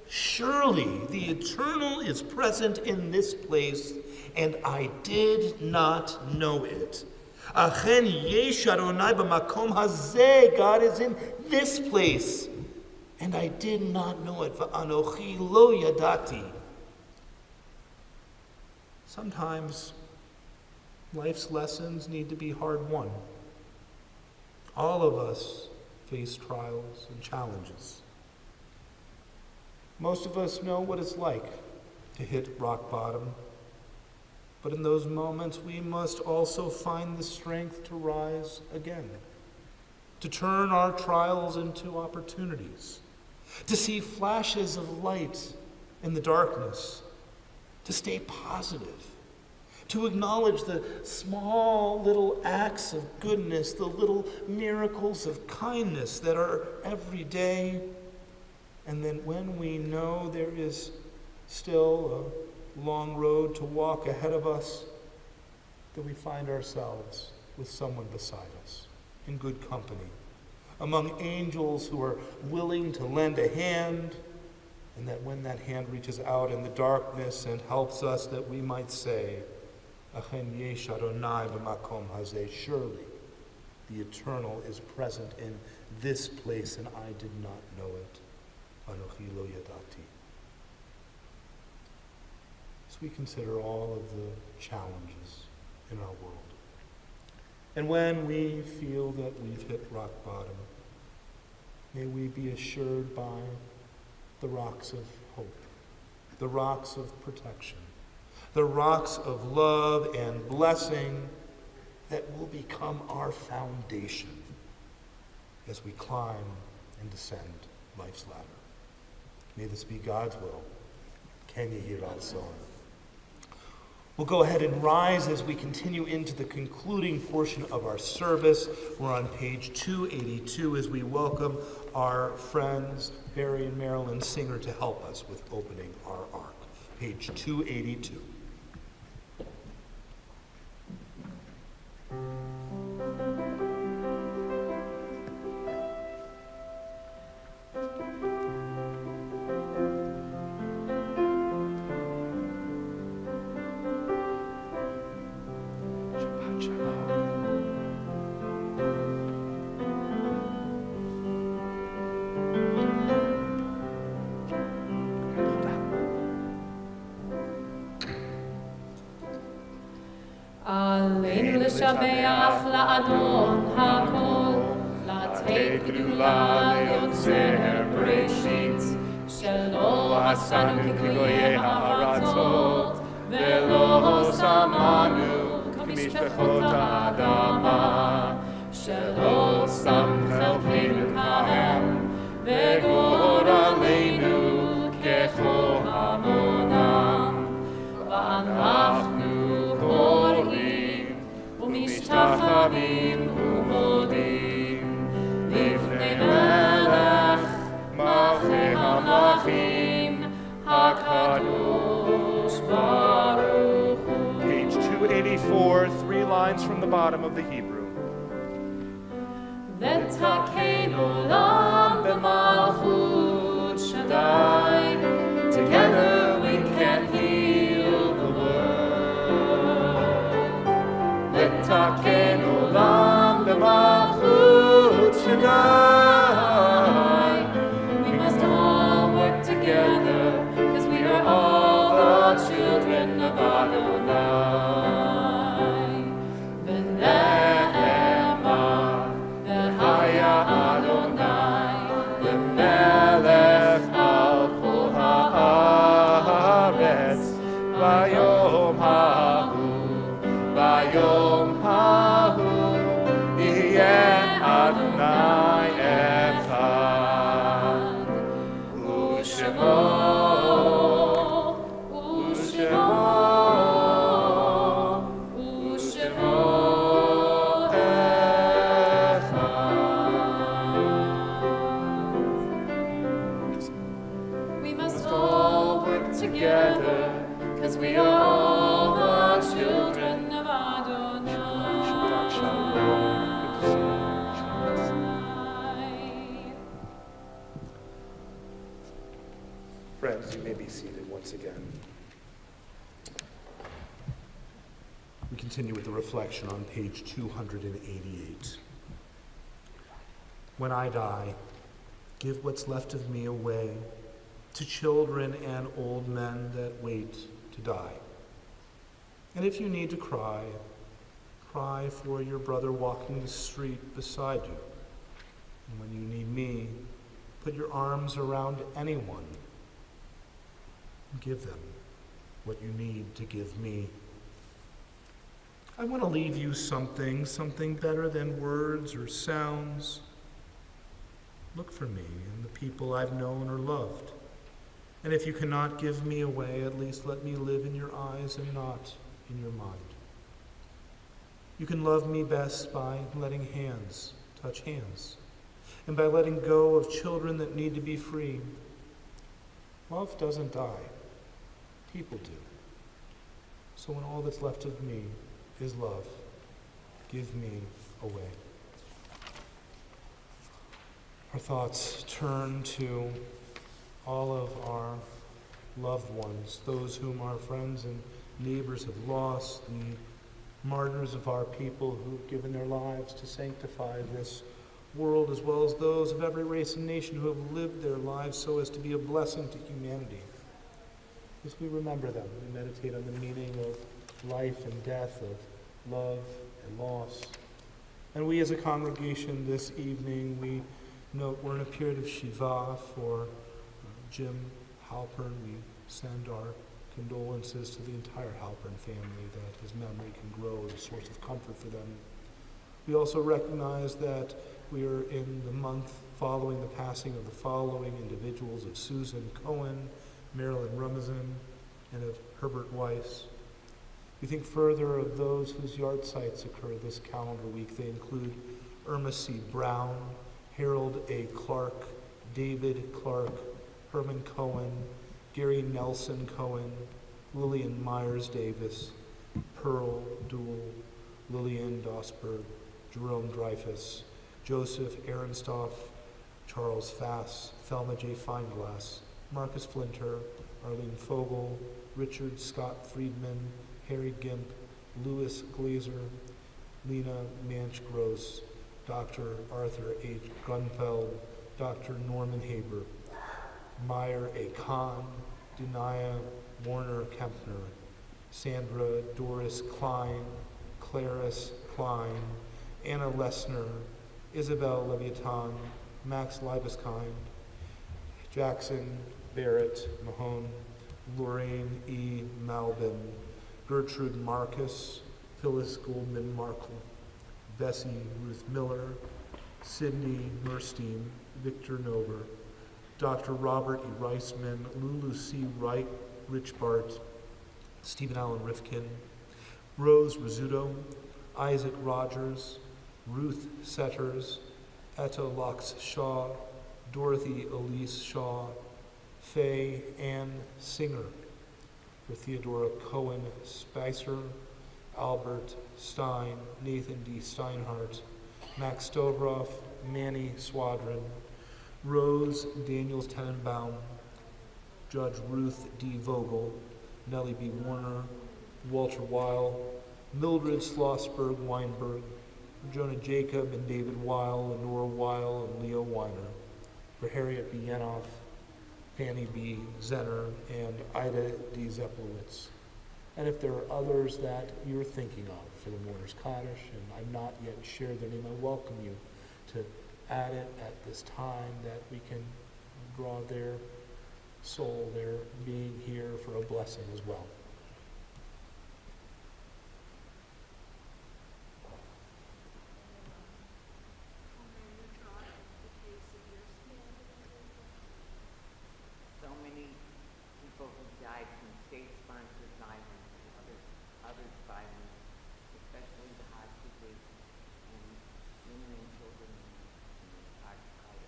surely the Eternal is present in this place, and I did not know it. Achen yesh Adonai b'makom hazeh, God is in this place, and I did not know it. V'anochi lo yadati. Sometimes life's lessons need to be hard won. All of us face trials and challenges. Most of us know what it's like to hit rock bottom. But in those moments, we must also find the strength to rise again, to turn our trials into opportunities, to see flashes of light in the darkness, to stay positive, to acknowledge the small little acts of goodness, the little miracles of kindness that are every day. And then when we know there is still a long road to walk ahead of us, that we find ourselves with someone beside us, in good company, among angels who are willing to lend a hand, and that when that hand reaches out in the darkness and helps us, that we might say, Achen yesh Adonai b'makom hazeh, surely the Eternal is present in this place, and I did not know it. Anochi lo yadati. As we consider all of the challenges in our world, and when we feel that we've hit rock bottom, may we be assured by the rocks of hope, the rocks of protection, the rocks of love and blessing that will become our foundation as we climb and descend life's ladder. May this be God's will. Can you hear our song? We'll go ahead and rise as we continue into the concluding portion of our service. We're on page 282 as we welcome our friends Barry and Marilyn Singer to help us with opening our ark. Page 282. לשבח לאדון הכל, לתת גדולה ליוצר בראשית, שלא עשנו כגויי הארצות, ולא שמענו כמשפחות האדמה, שלא שם חלקנו כהם, וגורלנו ככל המונם. ואנחנו קוראים ומשתחווים ומודים לפני מלך מלכי המלכים הקדוש ברוך הוא. Page 284, 3 lines from the bottom of the Hebrew. לתקן עולם במלכות שדי. Together we can heal the world. לתקן עולם במלכות שדי. We must all work together, 'cause we are all the children of Adonai. V'ne'emah v'haya Adonai l'melech al kol haaretz v'yom hahu yeh Adonai echad u'shemo together, 'cause we are all the children of Adonai. Friends, you may be seated once again. We continue with the reflection on page 288. When I die, give what's left of me away to children and old men that wait to die. And if you need to cry, cry for your brother walking the street beside you. And when you need me, put your arms around anyone and give them what you need to give me. I want to leave you something better than words or sounds. Look for me in the people I've known or loved. And if you cannot give me away, at least let me live in your eyes and not in your mind. You can love me best by letting hands touch hands, and by letting go of children that need to be free. Love doesn't die. People do. So when all that's left of me is love, give me away. Our thoughts turn to all of our loved ones, those whom our friends and neighbors have lost, the martyrs of our people who've given their lives to sanctify this world, as well as those of every race and nation who have lived their lives so as to be a blessing to humanity. As we remember them, we meditate on the meaning of life and death, of love and loss. And we as a congregation this evening, we note we're in a period of Shiva for Jim Halpern. We send our condolences to the entire Halpern family, that his memory can grow as a source of comfort for them. We also recognize that we are in the month following the passing of the following individuals: of Susan Cohen, Marilyn Rumazin, and of Herbert Weiss. We think further of those whose yard sites occur this calendar week. They include Irma C. Brown, Harold A. Clark, David Clark, Herman Cohen, Gary Nelson Cohen, Lillian Myers Davis, Pearl Duell, Lillian Dosberg, Jerome Dreyfus, Joseph Ehrenstoff, Charles Fass, Thelma J. Feinglass, Marcus Flinter, Arlene Fogel, Richard Scott Friedman, Harry Gimp, Louis Glazer, Lena Manch-Gross, Dr. Arthur H. Grunfeld, Dr. Norman Haber, Meyer A. Kahn, Denaya Warner Kempner, Sandra Doris Klein, Clarice Klein, Anna Lessner, Isabel Leviathan, Max Liebeskind, Jackson Barrett Mahone, Lorraine E. Malbin, Gertrude Marcus, Phyllis Goldman Markle, Bessie Ruth Miller, Sydney Merstein, Victor Nover, Dr. Robert E. Reisman, Lulu C. Wright, Rich Bart, Stephen Allen Rifkin, Rose Rizzuto, Isaac Rogers, Ruth Setters, Etta Lux Shaw, Dorothy Elise Shaw, Faye Ann Singer, for Theodora Cohen Spicer, Albert Stein, Nathan D. Steinhardt, Max Stovroff, Manny Swadron, Rose Daniels Tenenbaum, Judge Ruth D. Vogel, Nellie B. Warner, Walter Weil, Mildred Schlossberg Weinberg, Jonah Jacob and David Weil, Lenora Weil and Leo Weiner, for Harriet B. Yenoff, Fanny B. Zenner, and Ida D. Zeplowitz. And if there are others that you're thinking of for the Mourners Kaddish, and I've not yet shared their name, I welcome you to add it at this time, that we can draw their soul, their being here for a blessing as well. So many people have died from state-sponsored violence and others violence, especially the hostages and women and children in the occupied.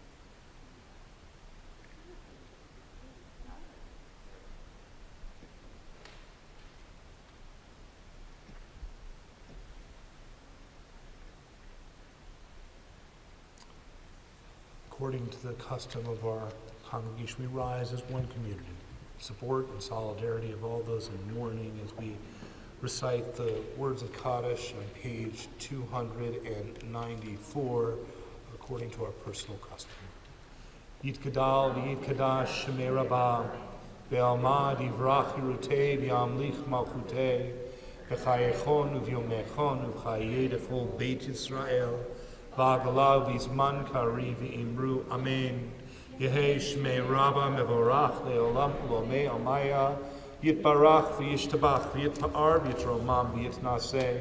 According to the custom of our congregation, we rise as one community, support and solidarity of all those in mourning as we recite the words of Kaddish on page 294, according to our personal custom. Yitkadal v'yitkadash shemei rabbah, be'alma divrach yirutei v'yamlich malchutei, v'chayechon uv'yomechon uv'chayei defol Beit Yisrael, v'agalav v'izman kari v'imru amen. Yehei shmei rabba mevorach le'olam ulomei amaya, yitbarach v'yishtabach v'yitpa'ar v'yitromam v'yitnaseh,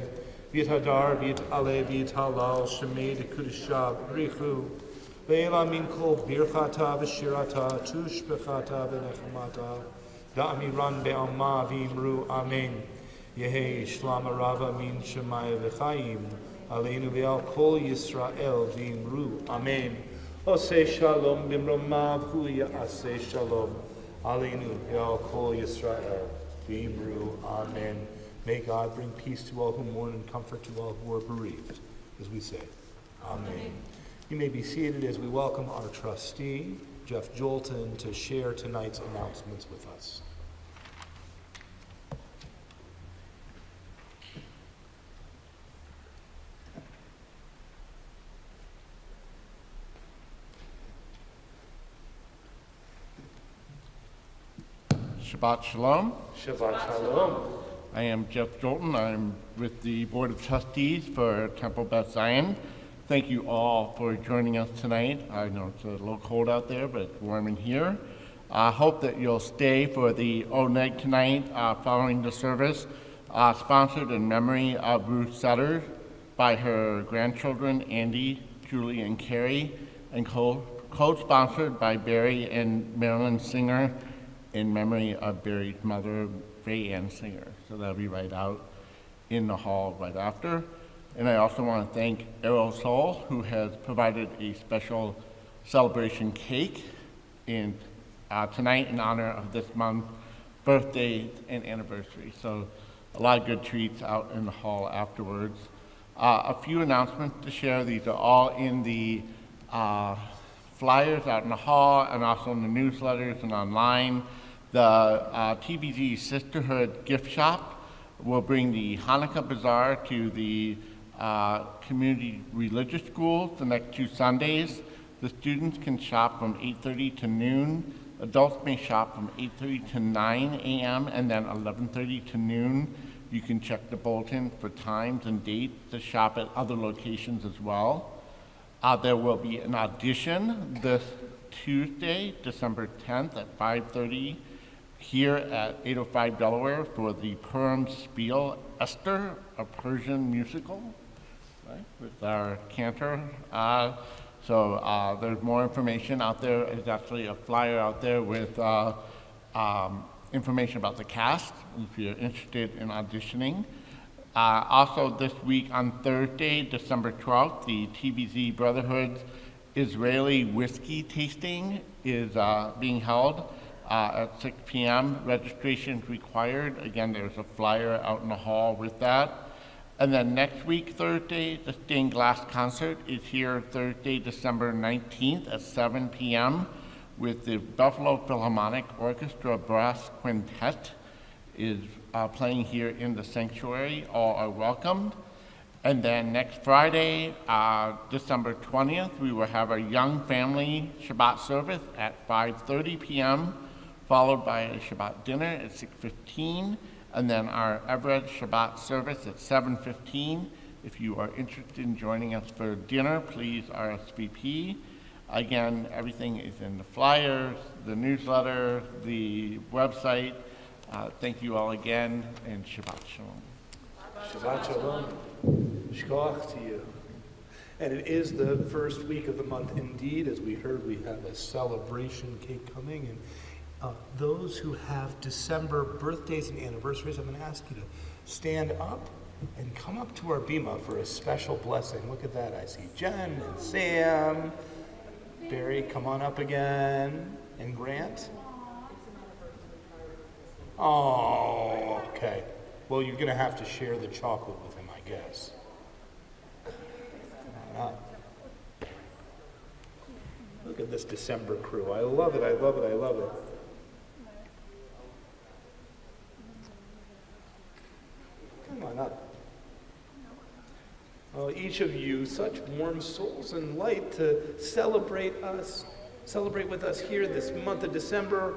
v'yithadar v'yit'aleh v'yithalal shemei dekudisha b'richu, ve'ela min kol birchata v'shirata tushbechata v'nechmata, da'amiran be'alma v'imru amen. Yehei shlama rava min shemai v'chaim, aleinu ve'al kol Yisrael v'imru amen. Oseh shalom bimromav hu ya'aseh shalom, aleinu ve'al kol Yisrael v'imru amen. May God bring peace to all who mourn and comfort to all who are bereaved, as we say, amen. You may be seated as we welcome our trustee, Jeff Jolton, to share tonight's announcements with us. Shabbat Shalom. Shabbat Shalom. I am Jeff Jolton. I'm with the Board of Trustees for Temple Bethzion. Thank you all for joining us tonight. I know it's a little cold out there, but it's warm in here. I hope that you'll stay for the O-Night tonight following the service, sponsored in memory of Ruth Sutter by her grandchildren, Andy, Julie, and Carrie, and co-sponsored by Barry and Marilyn Singer in memory of Barry's mother, Ray Ann Singer. So that'll be right out in the hall right after. And I also want to thank Aerosol, who has provided a special celebration cake tonight in honor of this month's birthday and anniversary. So a lot of good treats out in the hall afterwards. A few announcements to share. These are all in the flyers out in the hall and also in the newsletters and online. The TBZ Sisterhood gift shop will bring the Hanukkah Bazaar to the community religious schools the next 2 Sundays. The students can shop from 8:30 to noon. Adults may shop from 8:30 to 9 a.m. and then 11:30 to noon. You can check the bulletin for times and dates to shop at other locations as well. There will be an audition this Tuesday, December 10th at 5:30 here at 805 Delaware for the Purim Spiel Esther, a Persian musical, right, with our Cantor. So there's more information out there. There's actually a flyer out there with information about the cast if you're interested in auditioning. Also this week on Thursday, December 12th, the TBZ Brotherhood's Israeli whiskey tasting is being held at 6 p.m. Registration is required. Again, there's a flyer out in the hall with that. And then next week, Thursday, the Stained Glass concert is here Thursday, December 19th at 7 p.m. with the Buffalo Philharmonic Orchestra Brass Quintet is playing here in the sanctuary. All are welcomed. And then next Friday, December 20th, we will have our young family Shabbat service at 5:30 p.m., followed by a Shabbat dinner at 6:15, and then our Erev Shabbat service at 7:15. If you are interested in joining us for dinner, please RSVP. Again, everything is in the flyers, the newsletter, the website. Thank you all again, and Shabbat Shalom. Shabbat Shalom. Shkoch to you. And it is the first week of the month indeed. As we heard, we have a celebration cake coming. And those who have December birthdays and anniversaries, I'm going to ask you to stand up and come up to our bima for a special blessing. Look at that. I see Jen and Sam. Barry, come on up again. And Grant. Oh, okay. Well, you're going to have to share the chocolate with him, I guess. Come on up. Look at this December crew. I love it, I love it, I love it. Come on up. Oh, each of you, such warm souls and light to celebrate with us here this month of December.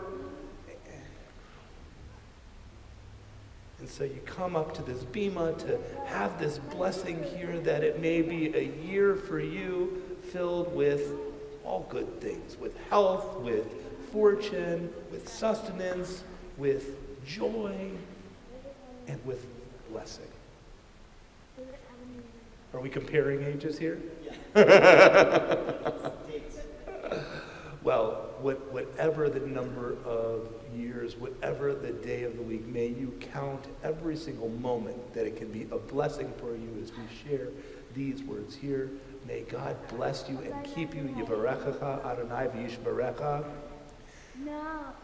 And so you come up to this bima to have this blessing here that it may be a year for you filled with all good things, with health, with fortune, with sustenance, with joy, and with blessing. Are we comparing ages here? Well, whatever the number of years, whatever the day of the week, may you count every single moment that it can be a blessing for you as we share these words here. May God bless you and keep you. Yivarechecha Adonai v'yishmerecha.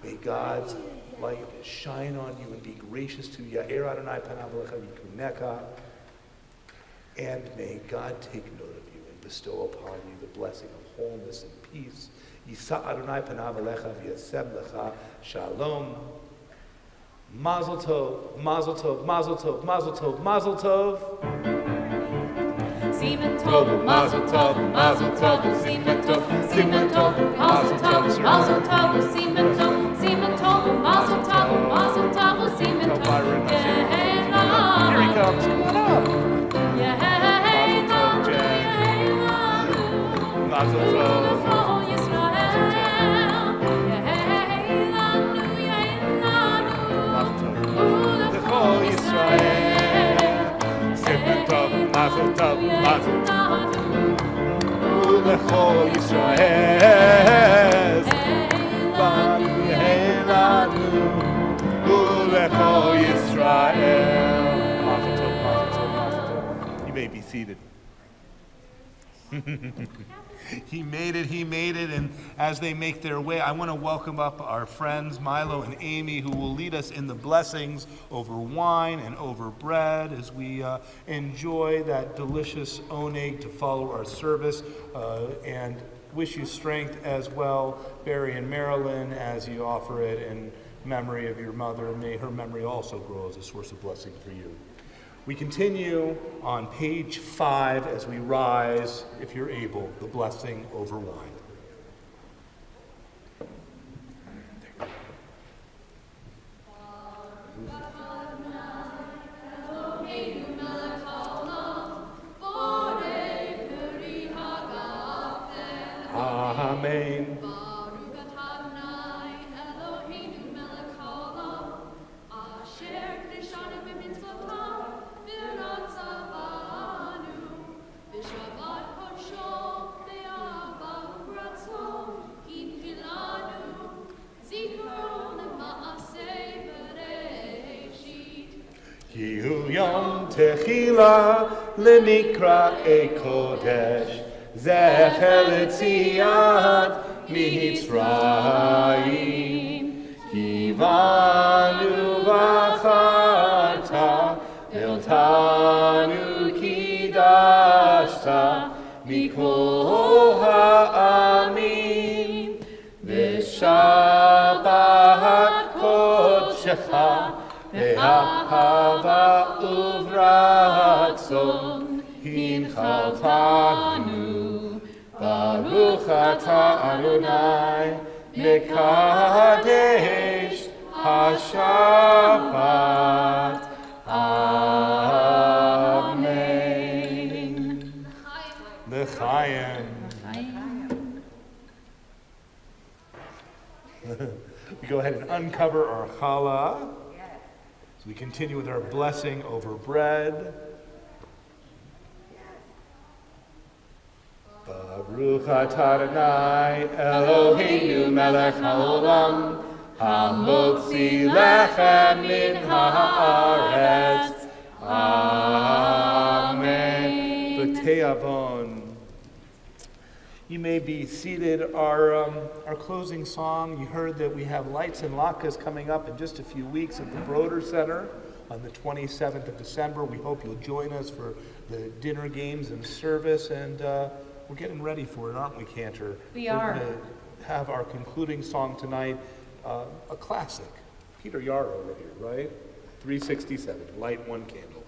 May God's light shine on you and be gracious to you. Ya'er Adonai panav alecha v'yikuneka. And may God take note of you and bestow upon you the blessing of wholeness and peace. Yisa Adonai panav alecha v'yasem lecha shalom. Mazel tov, mazel tov, mazel tov, mazel tov, mazel tov. Simen tov, mazel tov, mazel tov, simen tov, simen tov, mazel tov, mazel tov, simen tov, simen tov, mazel tov, mazel tov, simen tov. Here he comes. Come on up. Mazel tov. L'chol Yisrael. Simen tov, mazel tov, mazel tov. L'chol Yisrael. L'chol Yisrael. Mazel tov, mazel tov, mazel tov. You may be seated. He made it, and as they make their way, I want to welcome up our friends Milo and Amy, who will lead us in the blessings over wine and over bread as we enjoy that delicious oneg to follow our service, and wish you strength as well, Barry and Marilyn, as you offer it in memory of your mother. May her memory also grow as a source of blessing for you. We continue on page 5 as we rise, if you're able, the blessing over wine. Ki hu yom techila linktr.ee kodesh zecher l'tziat mitzrayim kivanu v'acharta eltanu kidashta mikol ha'amim v'shabbat kodshecha ve'ahava uvratzon hinchaltanu Baruch atah Adonai mekadesh haShabbat. Amen. L'chaim. We go ahead and uncover our challah. So we continue with our blessing over bread. Baruch atah Adonai Eloheinu melech haolam hamotzi lechem min haaretz. Amen. B'te'avon. You may be seated. Our closing song, you heard that we have Lights and Latkes coming up in just a few weeks at the Broder Center on the 27th of December. We hope you'll join us for the dinner games and service, and we're getting ready for it, aren't we, Cantor? We are. We're going to have our concluding song tonight, a classic. Peter Yarrow over here, right? 367, Light One Candle.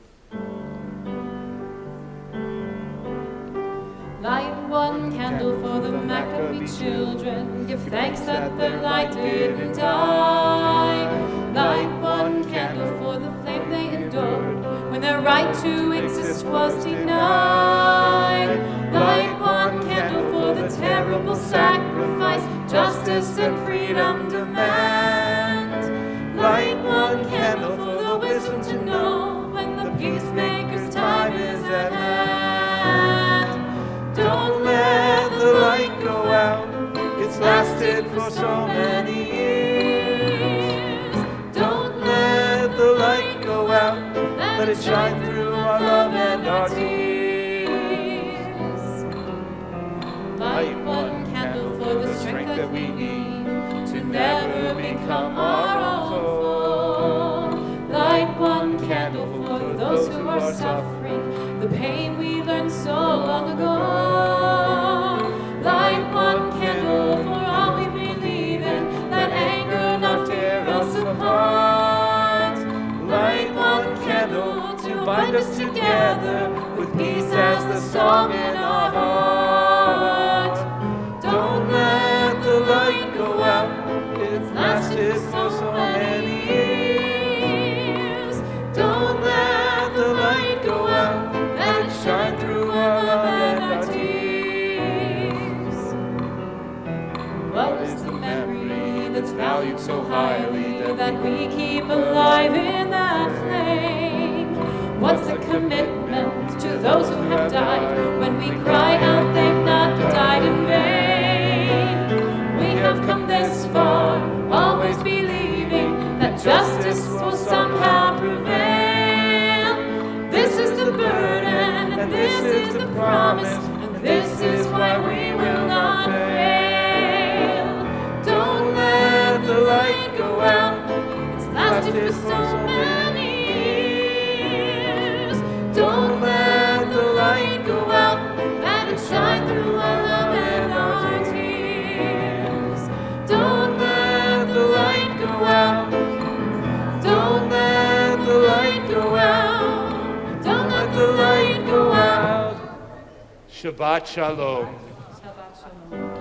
Light one candle for the Maccabee children. Give thanks that their light didn't die. Light one candle for the flame they endured when their right to exist was denied. Light one candle for the terrible sacrifice justice and freedom demand. Light one candle for the wisdom to know when the peacemaker's time is at hand. Don't let the light go out, it's lasted for so many years. Don't let the light go out, let it shine through our love and our tears. Light one candle for the strength that we need to never become our own foe. Light one candle for those who are suffering the pain we learned so long ago. Light one candle for all we believe in, let anger not tear us apart. Light one candle to bind us together with peace as the song in our heart. Don't let the light go out, it's lasted for so many years. Don't let the light go out, let it shine through our love and our tears. What is the memory that's valued so highly that we keep alive in that flame? What's the commitment to those who have died when we cry out they've not died in vain? We have come this far, always believing that justice will somehow prevail. This is the burden, and this is the promise, and this is why we will not fail. Don't let the light go out, it's lasted for so many years. Don't let the light go out, let it shine through our love and our tears. Don't let the light go out, don't let the light go out, don't let the light go out. Shabbat Shalom. Shabbat Shalom.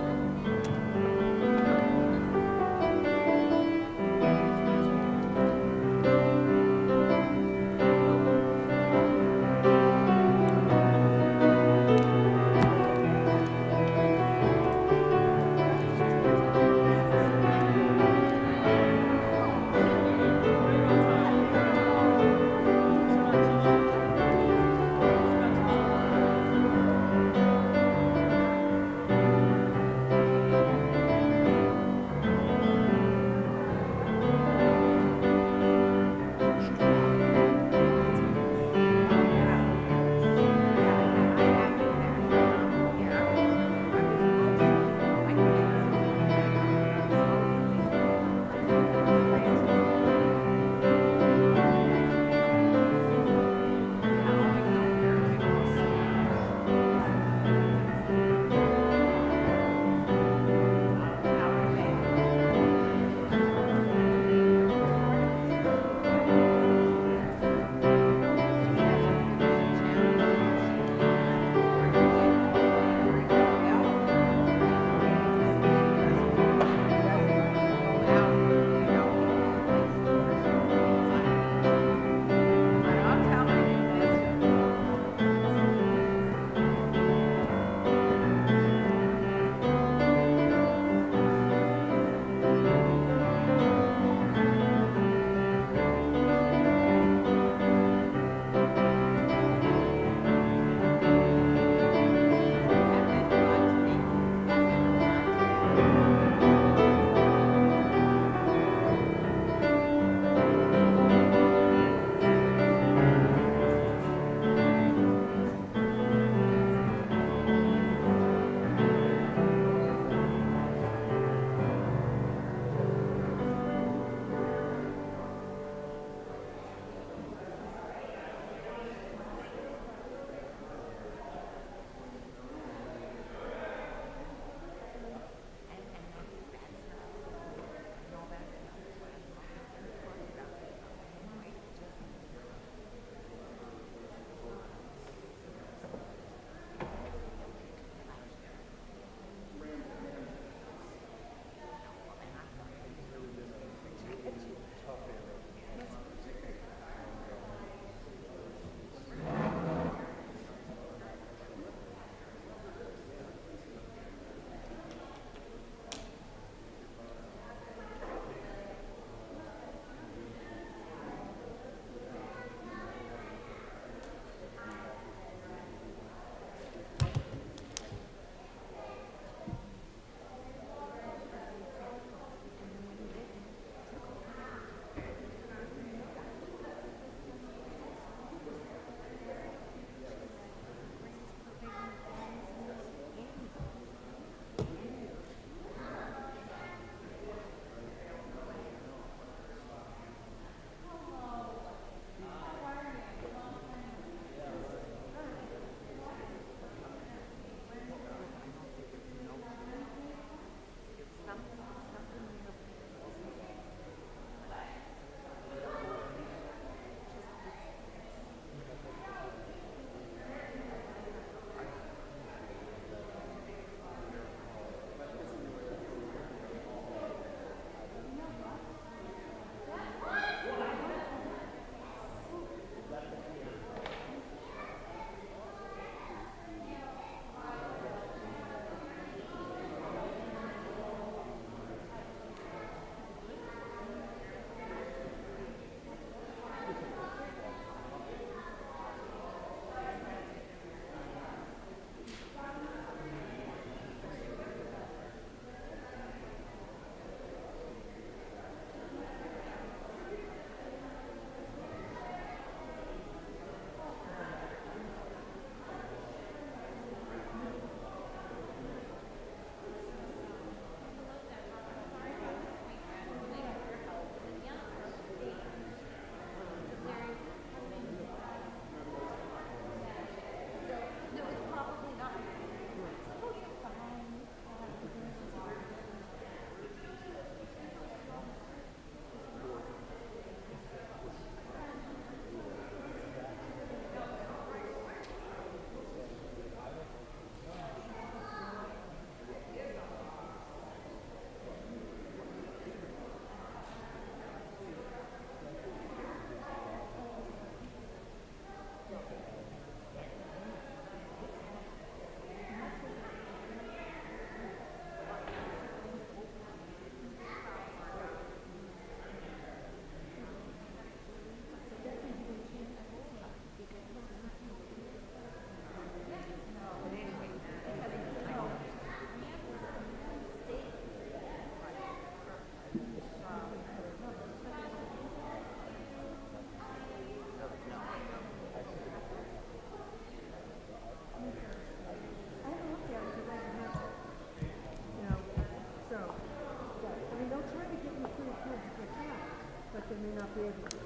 not, they may not be able to.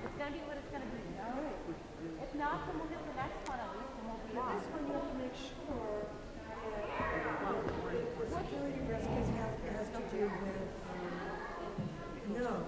It's gonna be what it's gonna be. All right. If not, then we'll get the next one at least, and we'll be on. This one you have to make sure that security risk has to do with, no,